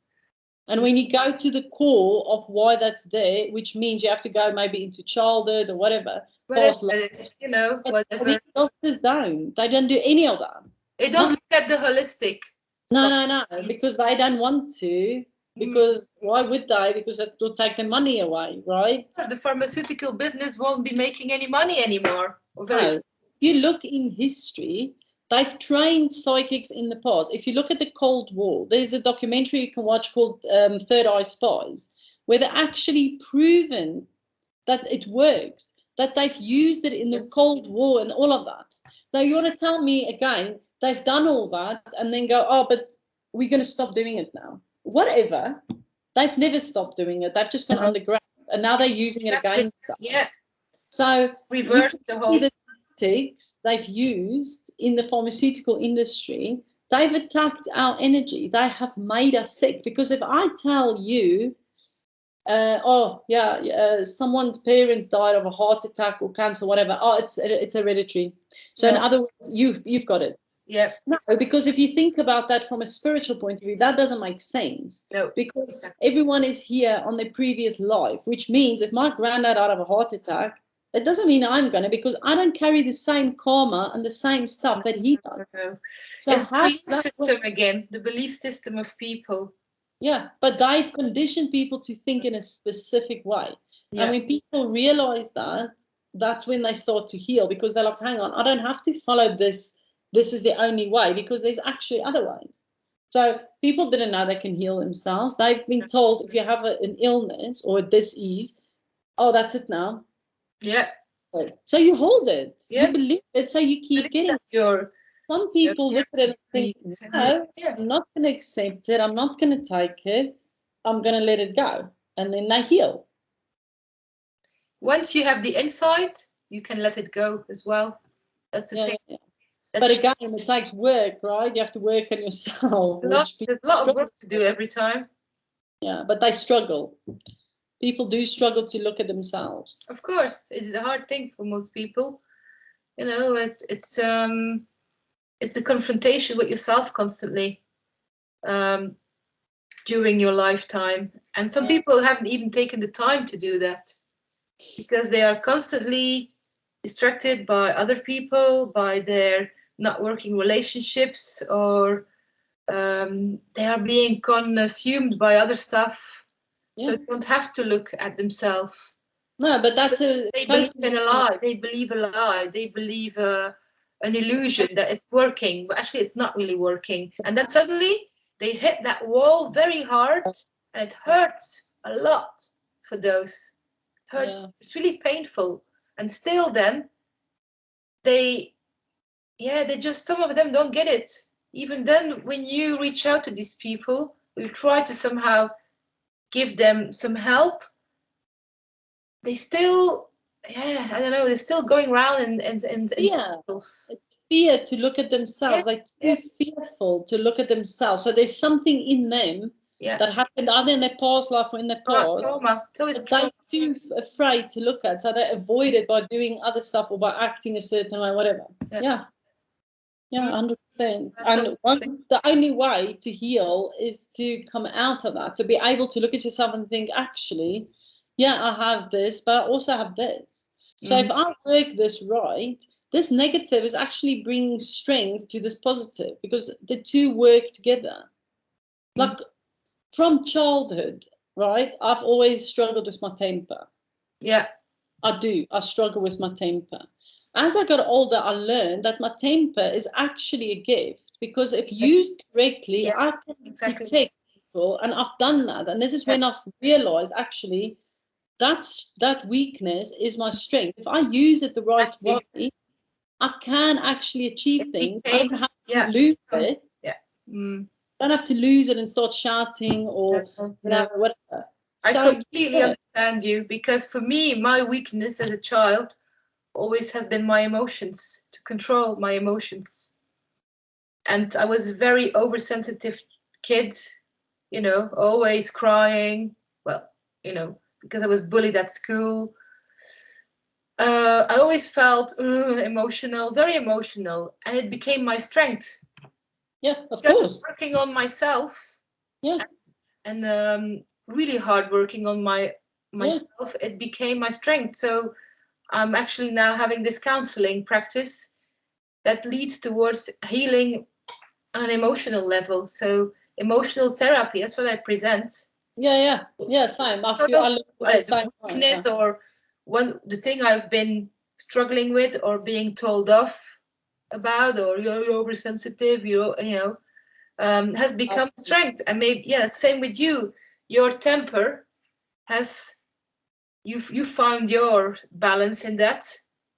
And when you go to the core of why that's there, which means you have to go maybe into childhood or whatever, you know, whatever. These doctors don't. They don't do any of that. They don't look at the holistic. No, because they don't want to. Because why would they? Because that will take the money away, right? The pharmaceutical business won't be making any money anymore. No. If you look in history, they've trained psychics in the past. If you look at the Cold War, there's a documentary you can watch called Third Eye Spies, where they're actually proven that it works, that they've used it in the Cold War and all of that. Now, you want to tell me again, they've done all that and then go, oh, but we're going to stop doing it now. Whatever. They've never stopped doing it. They've just gone underground, and now they're using it against us. Yeah. So reverse the whole tactics they've used in the pharmaceutical industry. They've attacked our energy. They have made us sick. Because if I tell you, someone's parents died of a heart attack or cancer, whatever. Oh, it's hereditary. So in other words, you've got it. Yeah. No, because if you think about that from a spiritual point of view, that doesn't make sense. No. Because everyone is here on their previous life, which means if my granddad died of a heart attack, it doesn't mean I'm going to, because I don't carry the same karma and the same stuff that he does. No. So it's the belief system again, the belief system of people. Yeah, but they've conditioned people to think in a specific way. Yeah. And when people realize that, that's when they start to heal, because they're like, hang on, I don't have to follow this. This is the only way, because there's actually other ways. So people didn't know they can heal themselves. They've been told if you have an illness or a disease, oh, that's it now. Yeah. So you hold it. Yes. You believe it, so you keep getting your. Some people look at it and think, no, I'm not going to accept it. I'm not going to take it. I'm going to let it go. And then they heal. Once you have the insight, you can let it go as well. That's the thing. Yeah. But again, it takes work, right? You have to work on yourself. There's a lot of work to do every time. Yeah, but they struggle. People do struggle to look at themselves. Of course, it's a hard thing for most people. You know, it's a confrontation with yourself constantly during your lifetime. And some people haven't even taken the time to do that because they are constantly distracted by other people, by their not working relationships, or they are being consumed by other stuff. So they don't have to look at themselves. No, but that's they believe in a lie. They believe a lie. They believe an illusion that it's working, but actually it's not really working. And then suddenly they hit that wall very hard, and it hurts a lot for those. It hurts. Yeah. It's really painful. And still, then they just, some of them don't get it. Even then, when you reach out to these people, you try to somehow give them some help, they still, I don't know, they're still going around in circles. It's fear to look at themselves, like too fearful to look at themselves. So there's something in them that happened either in their past life or in their past. Trauma. So it's they're too afraid to look at, so they avoid it by doing other stuff or by acting a certain way, whatever. Yeah, 100%. And the only way to heal is to come out of that, to be able to look at yourself and think, actually, I have this, but I also have this. So if I work this right, this negative is actually bringing strength to this positive, because the two work together. Like from childhood, right? I've always struggled with my temper. Yeah. I do. I struggle with my temper. As I got older, I learned that my temper is actually a gift, because if used correctly, I can protect people, and I've done that. And this is when I've realized, actually, that weakness is my strength. If I use it the right way, I can actually achieve things. I don't have to lose it. I don't have to lose it and start shouting or whatever. I completely understand you, because for me, my weakness as a child always has been my emotions, to control my emotions. And I was a very oversensitive kid, always crying. Well, because I was bullied at school. I always felt emotional, very emotional, and it became my strength. Yeah, of course. Working on myself. Yeah. And really hard working on myself, it became my strength. So I'm actually now having this counseling practice that leads towards healing on an emotional level. So emotional therapy, that's what I present. Yeah, same. I feel I look at the same weakness, or the thing I've been struggling with or being told off about, or you're oversensitive, has become strength. And maybe same with you. Your temper you found your balance in that.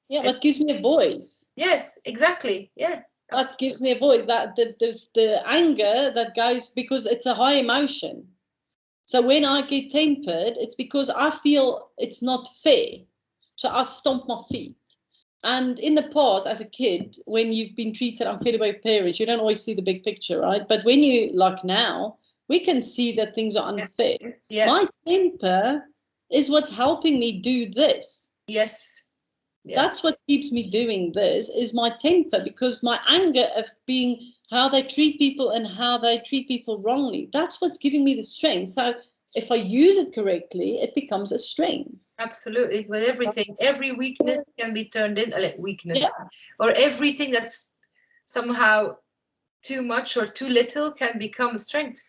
Yeah, that gives me a voice. Yes, exactly. Yeah. That gives me a voice. That the anger that goes, because it's a high emotion. So when I get tempered, it's because I feel it's not fair. So I stomp my feet. And in the past, as a kid, when you've been treated unfairly by your parents, you don't always see the big picture, right? But when you, like now, we can see that things are unfair. Yeah. My temper is what's helping me do this. Yes. Yeah. That's what keeps me doing this, is my temper, because my anger of being how they treat people and how they treat people wrongly, that's what's giving me the strength. So if I use it correctly, it becomes a strength. Absolutely. With everything, every weakness can be turned into weakness. Or everything that's somehow too much or too little can become a strength.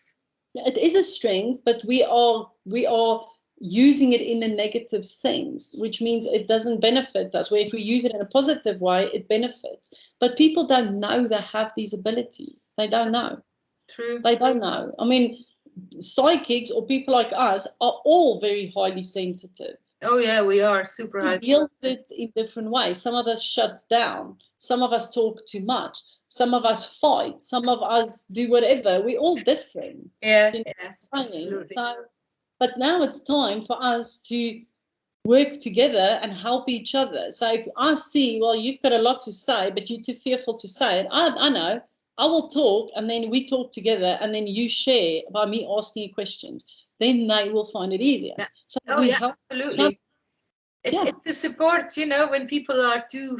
It is a strength, but we are using it in a negative sense, which means it doesn't benefit us. Where if we use it in a positive way, it benefits. But people don't know they have these abilities. They don't know. True. They don't know. I mean, psychics or people like us are all very highly sensitive. Oh yeah, we are super high. We deal with it in different ways. Some of us shuts down. Some of us talk too much. Some of us fight. Some of us do whatever. We're all different. Yeah, you know yeah, absolutely. So, but now it's time for us to work together and help each other. So if I see, well, you've got a lot to say, but you're too fearful to say it, I know. I will talk, and then we talk together, and then you share by me asking you questions. Then they will find it easier. Yeah. So oh yeah, absolutely. It's the support, you know, when people are too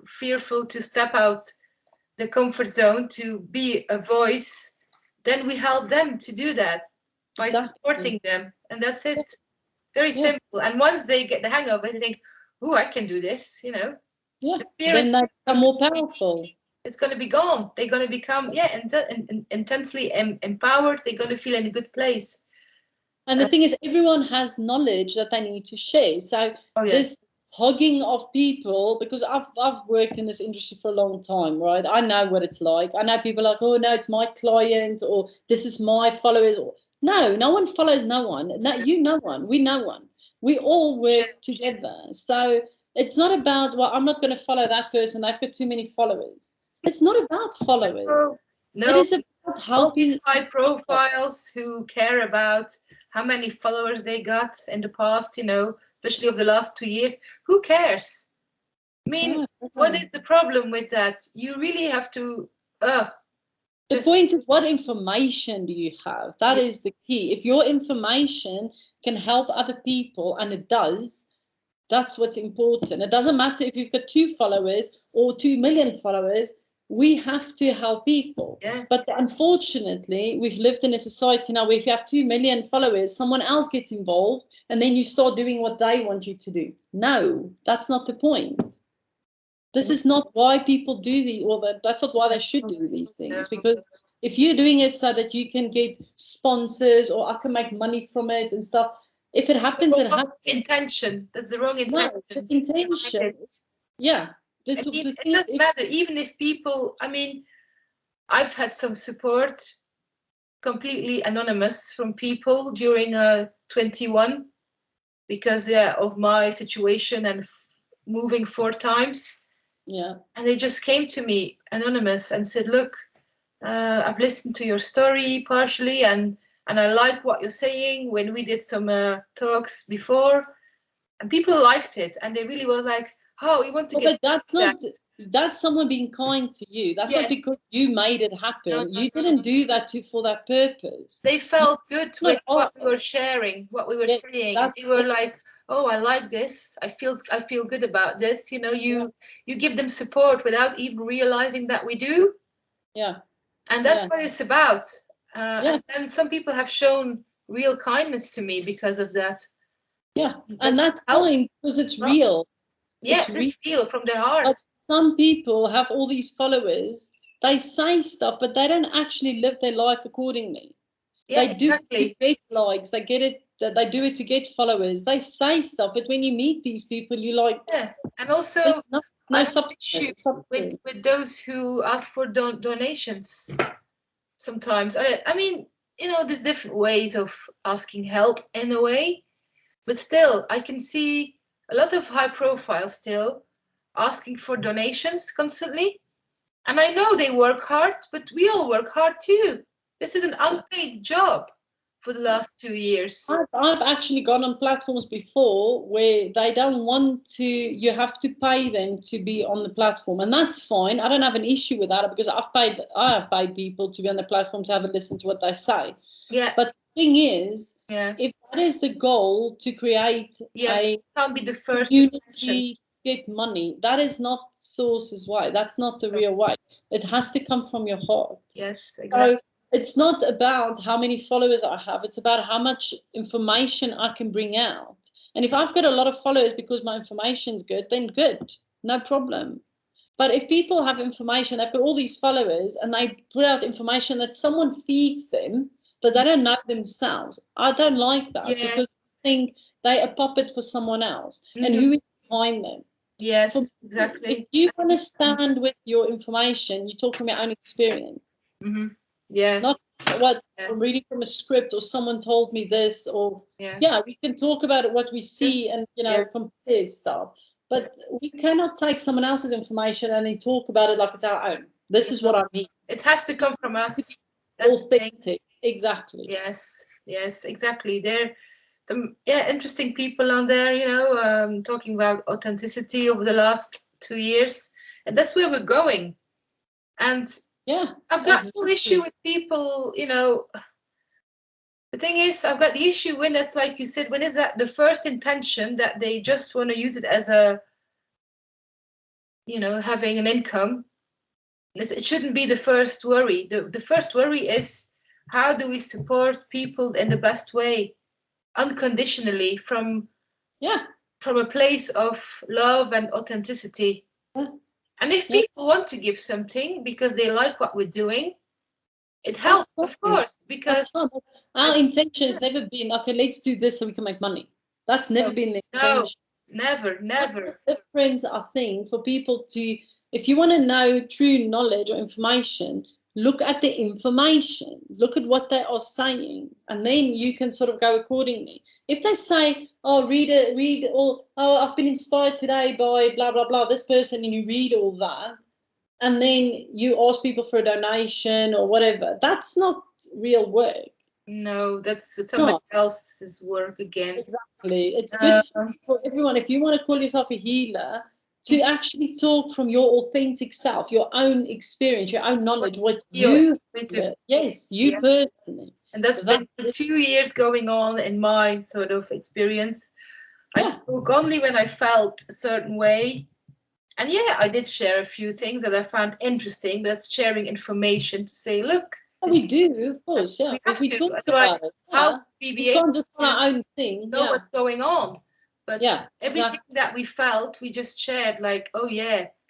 fearful to step out the comfort zone to be a voice, then we help them to do that by supporting them, and that's it. Very simple. And once they get the hang of it, they think, "Oh, I can do this," you know. Yeah. Then they become more powerful. It's going to be gone. They're going to become intensely empowered. They're going to feel in a good place. And the thing is, everyone has knowledge that they need to share. So this hogging of people, because I've worked in this industry for a long time, right? I know what it's like. I know people are like, oh no, it's my client, or this is my followers. No, no one follows no one. No, you know one. We know one. We all work together. So it's not about, well, I'm not going to follow that person. They've got too many followers. It's not about followers. No. It is about helping. All these high profiles who care about how many followers they got in the past, you know, especially over the last 2 years. Who cares? I mean, what is the problem with that? You really have to. The point is, what information do you have? That is the key. If your information can help other people, and it does, that's what's important. It doesn't matter if you've got 2 followers or 2 million followers. We have to help people. Yeah. But unfortunately, we've lived in a society now where if you have 2 million followers, someone else gets involved, and then you start doing what they want you to do. No, that's not the point. This is not why people do that's not why they should do these things. Because if you're doing it so that you can get sponsors or I can make money from it and stuff, if it happens, it happens. Intention. That's the wrong intention. No, the intention. Yeah. It doesn't matter. Even if people, I mean, I've had some support completely anonymous from people during 21 because of my situation and moving 4 times. Yeah. And they just came to me anonymous and said, look, I've listened to your story partially and I like what you're saying. When we did some talks before, and people liked it, and they really were like, oh, we want to get. But that's someone being kind to you. That's not because you made it happen. You didn't do that for that purpose. They felt good with what we were sharing, what we were saying. They were like, oh, I like this. I feel good about this. You know, you give them support without even realizing that we do. Yeah. And that's what it's about. And some people have shown real kindness to me because of that. Yeah, and that's fine because it's real. Yeah, it's real from their heart. But some people have all these followers. They say stuff, but they don't actually live their life accordingly. Yeah, they do it to get likes. They get it. They do it to get followers. They say stuff, but when you meet these people, you like. Yeah, and also no substance with those who ask for donations. Sometimes, I mean, you know, there's different ways of asking help in a way, but still, I can see a lot of high profile still asking for donations constantly. And I know they work hard, but we all work hard too. This is an unpaid job for the last 2 years. I've actually gone on platforms before where they don't want to, you have to pay them to be on the platform. And that's fine. I don't have an issue with that because I have paid people to be on the platform to have a listen to what they say. Yeah. But the thing is, if that is the goal to create it can't be the first community, get money, that is not Source's way. That's not the real way. It has to come from your heart. Yes, exactly. So it's not about how many followers I have. It's about how much information I can bring out. And if I've got a lot of followers because my information's good, then good, no problem. But if people have information, they've got all these followers and they put out information that someone feeds them, that they don't know themselves, I don't like that because I think they're a puppet for someone else. And who is behind them? Yes, exactly. If you want to stand with your information, you talk from your own experience. Yeah. Not what I'm reading from a script, or someone told me this, or we can talk about what we see and compare stuff. But we cannot take someone else's information and then talk about it like it's our own. This is what I mean. It has to come from us. That's authentic. Exactly. Yes, exactly. There some interesting people on there, talking about authenticity over the last 2 years, and that's where we're going. And I've got no issue with people, the thing is, I've got the issue when it's like you said, when is that the first intention that they just want to use it as a, having an income. It shouldn't be the first worry. The first worry is, how do we support people in the best way, unconditionally, from a place of love and authenticity. And if people want to give something because they like what we're doing, it helps, of course, because our intention has never been, okay, let's do this so we can make money. That's never been the intention. Never. That's the difference, I think, for people to, if you want to know true knowledge or information, look at the information, look at what they are saying, and then you can sort of go accordingly. If they say, oh, read all, oh, I've been inspired today by blah, blah, blah, this person, and you read all that, and then you ask people for a donation or whatever, that's not real work. No, that's somebody else's work again. Exactly. It's good for everyone. If you want to call yourself a healer, to actually talk from your authentic self, your own experience, your own knowledge, what you personally. And that's been for 2 years going on in my sort of experience. I spoke only when I felt a certain way. And I did share a few things that I found interesting, but that's sharing information to say, look. We do, of course, if we talk about it, how we can't just do our own thing. Know what's going on. But everything that we felt, we just shared, like,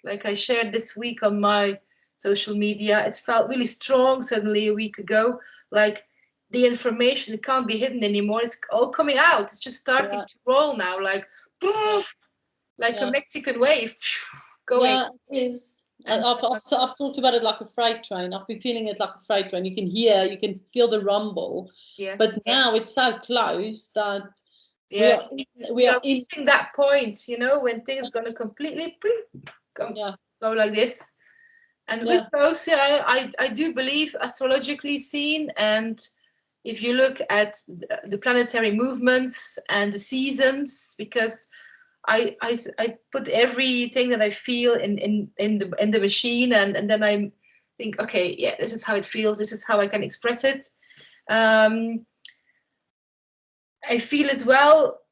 like I shared this week on my social media. It felt really strong suddenly a week ago. Like the information, it can't be hidden anymore. It's all coming out. It's just starting to roll now, like a Mexican wave going. Yeah, it is. And I've talked about it like a freight train. I've been feeling it like a freight train. You can hear, you can feel the rumble. Yeah. But now it's so close that we are reaching that point, when things are gonna completely go like this. And with those, I do believe astrologically seen, and if you look at the planetary movements and the seasons, because I put everything that I feel in the machine, and then I think, okay, this is how it feels. This is how I can express it. I feel as well,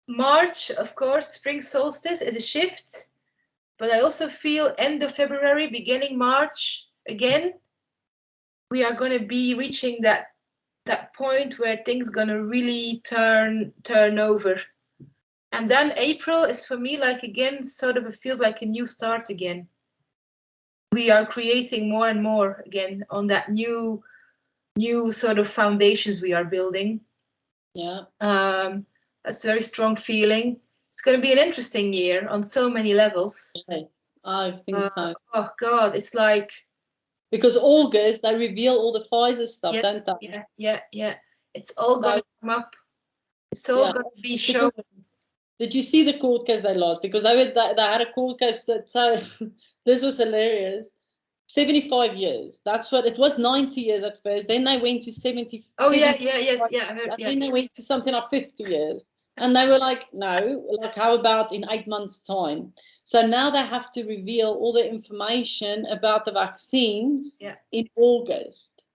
March, of course, spring solstice is a shift, but I also feel end of February, beginning March, again, we are going to be reaching that point where things going to really turn over. And then April is for me, like, again, sort of, it feels like a new start again. We are creating more and more again on that new sort of foundations we are building. Yeah. That's a very strong feeling. It's going to be an interesting year on so many levels. Yes, I think so. Oh God, it's like, because August they reveal all the Pfizer stuff, don't they? Yeah. It's all going to come up. It's all going to be shown. Did you see the court case they lost? Because they had a court case that this was hilarious. 75 years. That's what it was. 90 years at first. Then they went to 70. Oh, yes. Then they went to something like 50 years. And they were like, no, like, how about in 8 months' time? So now they have to reveal all the information about the vaccines in August.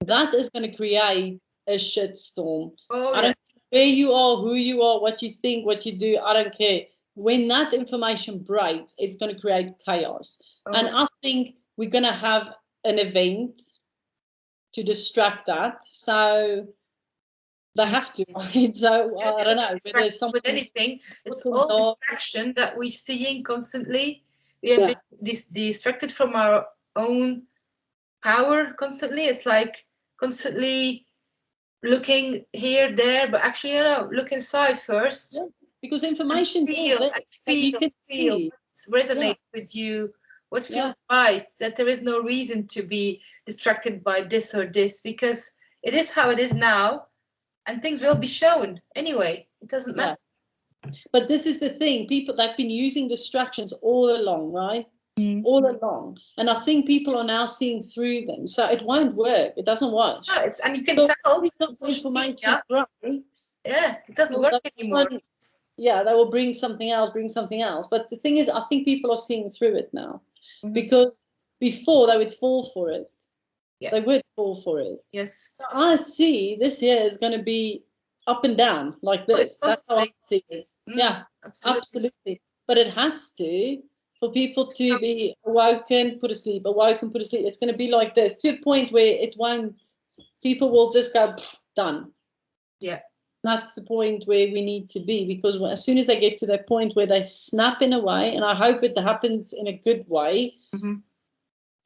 That is going to create a shitstorm. I don't care where you are, who you are, what you think, what you do. I don't care. When that information breaks, it's going to create chaos. And I think we're going to have an event to distract that. So they have to. So I don't know. But there's something with anything, it's all distraction that we're seeing constantly. We have been distracted from our own power constantly. It's like constantly looking here, there, but actually, look inside first. Because information resonates with you. what feels right, that there is no reason to be distracted by this or this, because it is how it is now, and things will be shown anyway. It doesn't matter. But this is the thing, people, they've been using distractions all along, right? All along. And I think people are now seeing through them. So it won't work. It doesn't work. No, and you can tell information breaks. Yeah, it doesn't work anymore. Yeah, they will bring something else. But the thing is, I think people are seeing through it now. Because before they would fall for it. Yeah. They would fall for it. Yes. So I see this year is going to be up and down like this. That's how I see it. Yeah, absolutely. But it has to, for people to be awoken, put asleep, awoken, put asleep. It's going to be like this, to a point where it won't, people will just go, done. Yeah. That's the point where we need to be, because as soon as they get to that point where they snap in a way, and I hope it happens in a good way,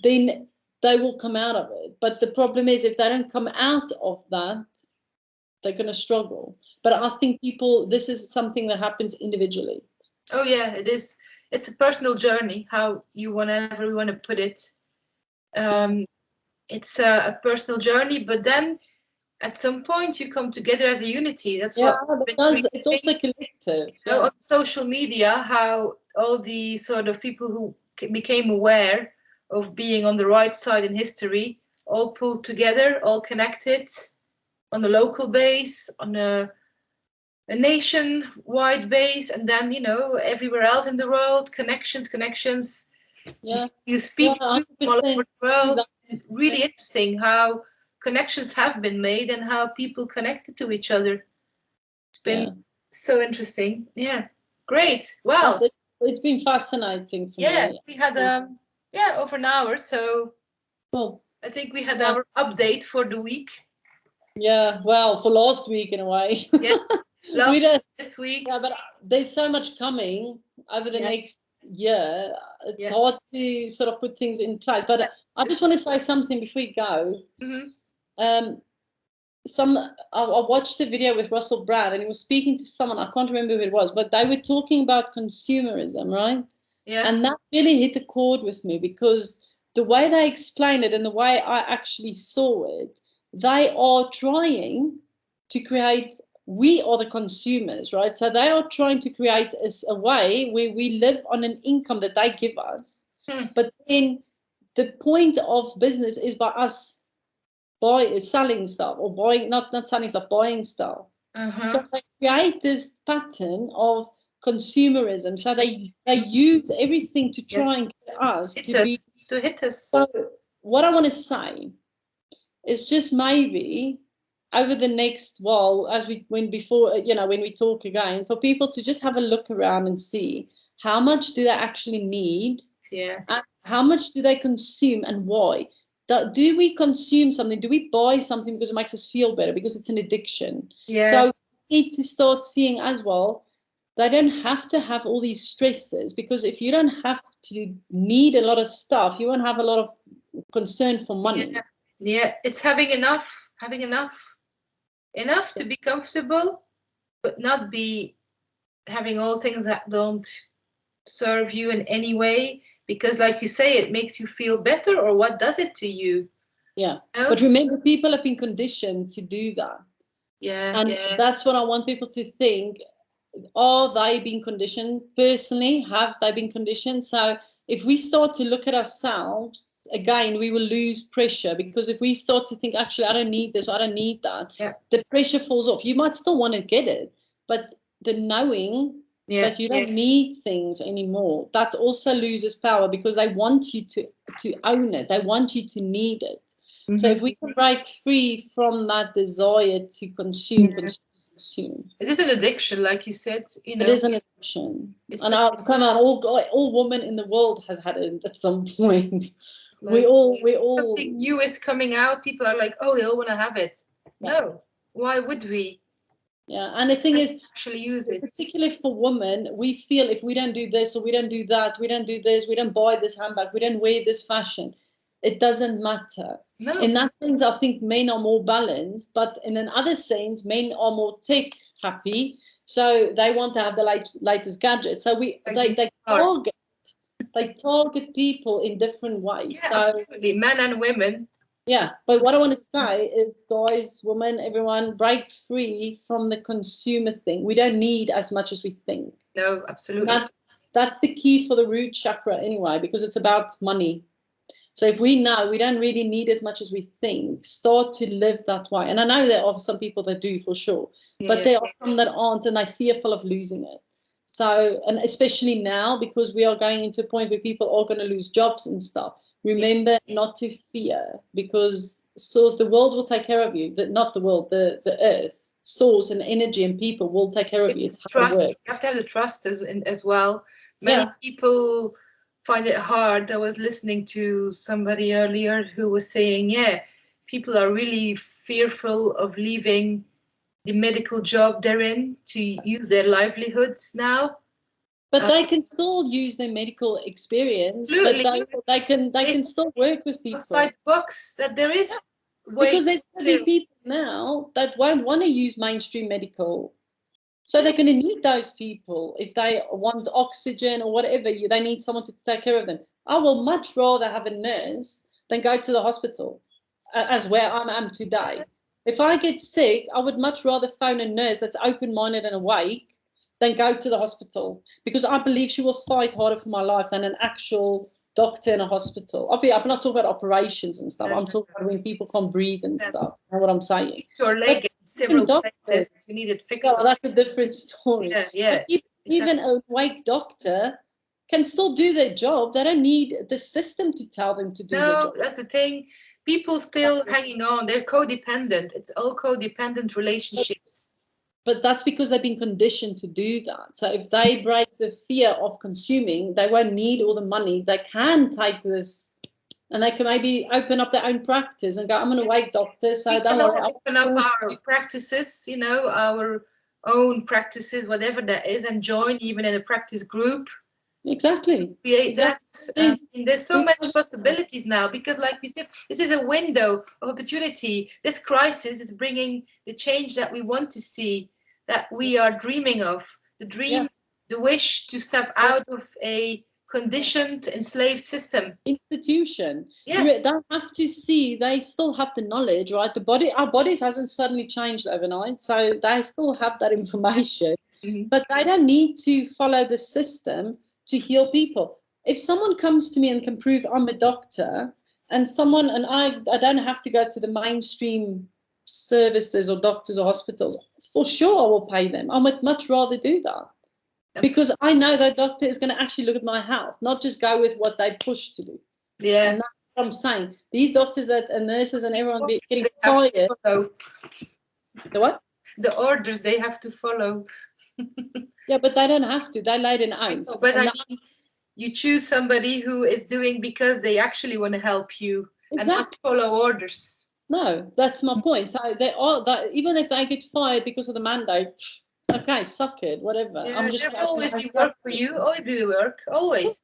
then they will come out of it. But the problem is, if they don't come out of that, they're going to struggle. But I think this is something that happens individually. Oh yeah, it is. It's a personal journey, however you want to put it. It's a personal journey, but then at some point you come together as a unity. That's it's also collective. On social media, how all the sort of people who became aware of being on the right side in history all pulled together, all connected on a local base, on a nation-wide base, and then everywhere else in the world, connections. Yeah, you speak all over the world. Really interesting how connections have been made and how people connected to each other. It's been so interesting. Yeah, great. Wow, it's been fascinating for me. We had over an hour, so I think we had our update for the week. Yeah, well, for last week in a way. Yeah, this week. Yeah, but there's so much coming over the next year. It's hard to sort of put things in place. But I just want to say something before we go. I watched the video with Russell Brand, and he was speaking to someone, I can't remember who it was, but they were talking about consumerism, right? Yeah. And that really hit a chord with me, because the way they explained it and the way I actually saw it, they are trying to create, we are the consumers, right? So they are trying to create a way where we live on an income that they give us. But then the point of business is by us selling stuff, or buying, not selling stuff, buying stuff. So they create this pattern of consumerism. So they use everything to try and get us to hit us. So what I want to say is, just maybe over the next while, when we talk again, for people to just have a look around and see how much do they actually need, and how much do they consume, and why. Do we consume something? Do we buy something because it makes us feel better, because it's an addiction? Yeah. So we need to start seeing as well, they don't have to have all these stresses, because if you don't have to need a lot of stuff, you won't have a lot of concern for money. Yeah, it's having enough to be comfortable, but not be having all things that don't serve you in any way, because like you say, it makes you feel better, or what does it to you? Yeah. But remember, people have been conditioned to do that. And that's what I want people to think. Are they being conditioned? Personally, have they been conditioned? So if we start to look at ourselves, again, we will lose pressure, because if we start to think, actually, I don't need this, I don't need that, the pressure falls off. You might still want to get it, but the knowing that you don't need things anymore, that also loses power, because they want you to own it. They want you to need it. So if we can break free from that desire to consume. It is an addiction, like you said. It is an addiction. And all women in the world has had it at some point. Like we all. Something new is coming out. People are like, oh, they all want to have it. No, why would we? Yeah, and the thing is, actually use it. Particularly for women, we feel if we don't do this, or we don't do that, we don't do this, we don't buy this handbag, we don't wear this fashion, it doesn't matter. No. In that sense, I think men are more balanced, but in another sense, men are more tech happy, so they want to have the latest gadget. So they target they target people in different ways. Yeah, so absolutely. Men and women. Yeah, but what I want to say is, guys, women, everyone, break free from the consumer thing. We don't need as much as we think. No, absolutely. That's the key for the root chakra anyway, because it's about money. So if we know we don't really need as much as we think, start to live that way. And I know there are some people that do for sure, but there are some that aren't, and they're fearful of losing it. So, and especially now, because we are going into a point where people are going to lose jobs and stuff. Remember not to fear, because source, the world will take care of you. Not the world, the earth, source and energy and people will take care of you. It's how it works. You have to have the trust as well. Many people find it hard. I was listening to somebody earlier who was saying, yeah, people are really fearful of leaving the medical job they're in to use their livelihoods now. But they can still use their medical experience. But they can still work with people. Outside the box, that there is because there's going to be people now that won't want to use mainstream medical. So they're going to need those people if they want oxygen or whatever. They need someone to take care of them. I will much rather have a nurse than go to the hospital, as where I am today. If I get sick, I would much rather phone a nurse that's open-minded and awake than go to the hospital, because I believe she will fight harder for my life than an actual doctor in a hospital. I'm not talking about operations and stuff. I'm talking about when people can't breathe and stuff. You know what I'm saying? Your leg in several places, you need it fixed. Oh, that's a different story. Yeah. But even a awake doctor can still do their job. They don't need the system to tell them to do their job. No, that's the thing. People still hanging on. They're codependent. It's all codependent relationships. But that's because they've been conditioned to do that. So if they break the fear of consuming, they won't need all the money. They can take this and they can maybe open up their own practice and go, I'm an awake doctor, so don't worry. Open up our practices, our own practices, whatever that is, and join even in a practice group. Exactly. Create that. There's so many possibilities now, because like we said, this is a window of opportunity. This crisis is bringing the change that we want to see, that we are dreaming of. The dream, the wish to step out of a conditioned, enslaved system. Institution. Yeah. They have to see, they still have the knowledge, right? Our bodies hasn't suddenly changed overnight, so they still have that information, but they don't need to follow the system to heal people. If someone comes to me and can prove I'm a doctor, and I don't have to go to the mainstream services or doctors or hospitals, for sure I will pay them. I would much rather do that. Because I know that doctor is going to actually look at my health, not just go with what they push to do. Yeah. And that's what I'm saying. These doctors and nurses and everyone getting fired. The what? The orders they have to follow. Yeah, but they don't have to. They laid an oath. No, but I mean, you choose somebody who is doing because they actually want to help you and not follow orders. No, that's my point. So they are that even if they get fired because of the mandate, okay, suck it, whatever. Yeah, there will always be work for you. Always be work, always.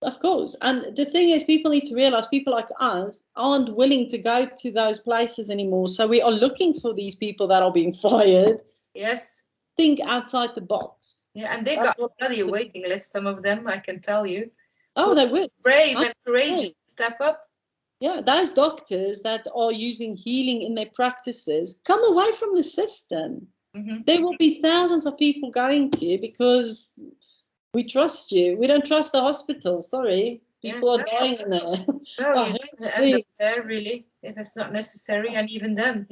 Of course. And the thing is, people need to realize people like us aren't willing to go to those places anymore. So we are looking for these people that are being fired. Yes. Think outside the box. Yeah, and they got bloody a waiting list, some of them, I can tell you. Oh, they will. Brave and courageous to step up. Yeah, those doctors that are using healing in their practices, come away from the system. There will be thousands of people going to you because we trust you. We don't trust the hospital. Sorry. People are dying in there. No, you don't end up there, really, if it's not necessary. And even then,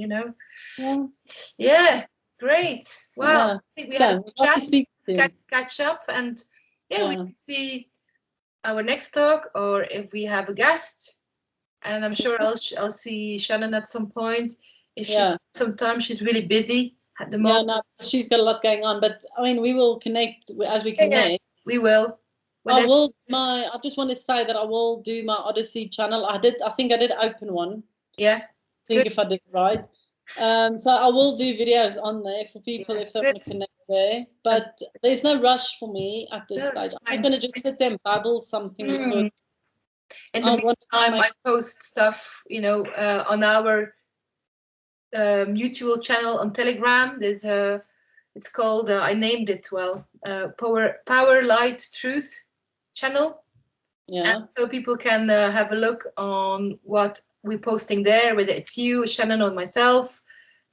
Yeah, great. Well, I think we have a catch up. And we can see our next talk, or if we have a guest. And I'm sure I'll see Shannon at some point. If sometimes she's really busy at the moment. Yeah, no, she's got a lot going on. But I mean, we will connect as we connect. Yeah, we will. I just want to say that I will do my Odyssey channel. I think I did open one. Yeah. If I did it right. So I will do videos on there for people if they want to connect there. But there's no rush for me at this stage. I'm going to just sit there and babble something. Because in the meantime, I post stuff, on our mutual channel on Telegram. There's it's called, I named it Power Light Truth channel. Yeah. And so people can have a look on what we're posting there, whether it's you, Shannon, or myself.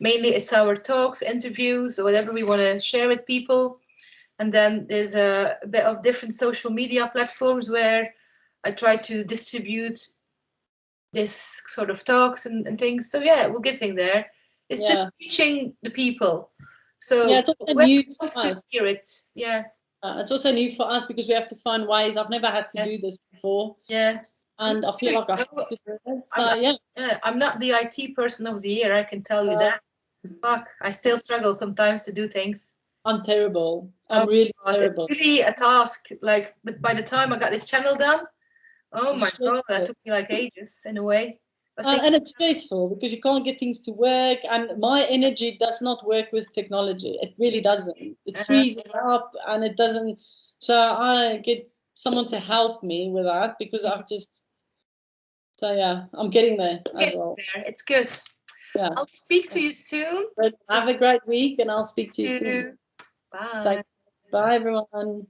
Mainly it's our talks, interviews, or whatever we want to share with people. And then there's a bit of different social media platforms where I try to distribute this sort of talks and things. So yeah, we're getting there. It's just reaching the people. So yeah, it's also new wants to hear it. Yeah. It's also new for us because we have to find ways. I've never had to do this before. Yeah. And I feel like I have to do it. So yeah. I'm not the IT person of the year, I can tell you that. Fuck, I still struggle sometimes to do things. I'm terrible. I'm really terrible. It's really a task. Like, but by the time I got this channel done, oh my God, that took me like ages in a way. And it's stressful because you can't get things to work, and my energy does not work with technology. It really doesn't. It freezes up and it doesn't. So I get someone to help me with that because I've just. So yeah, I'm getting there as well. It's good. Yeah. I'll speak to you soon. Have a great week, and I'll speak to you soon. Bye. Bye, everyone.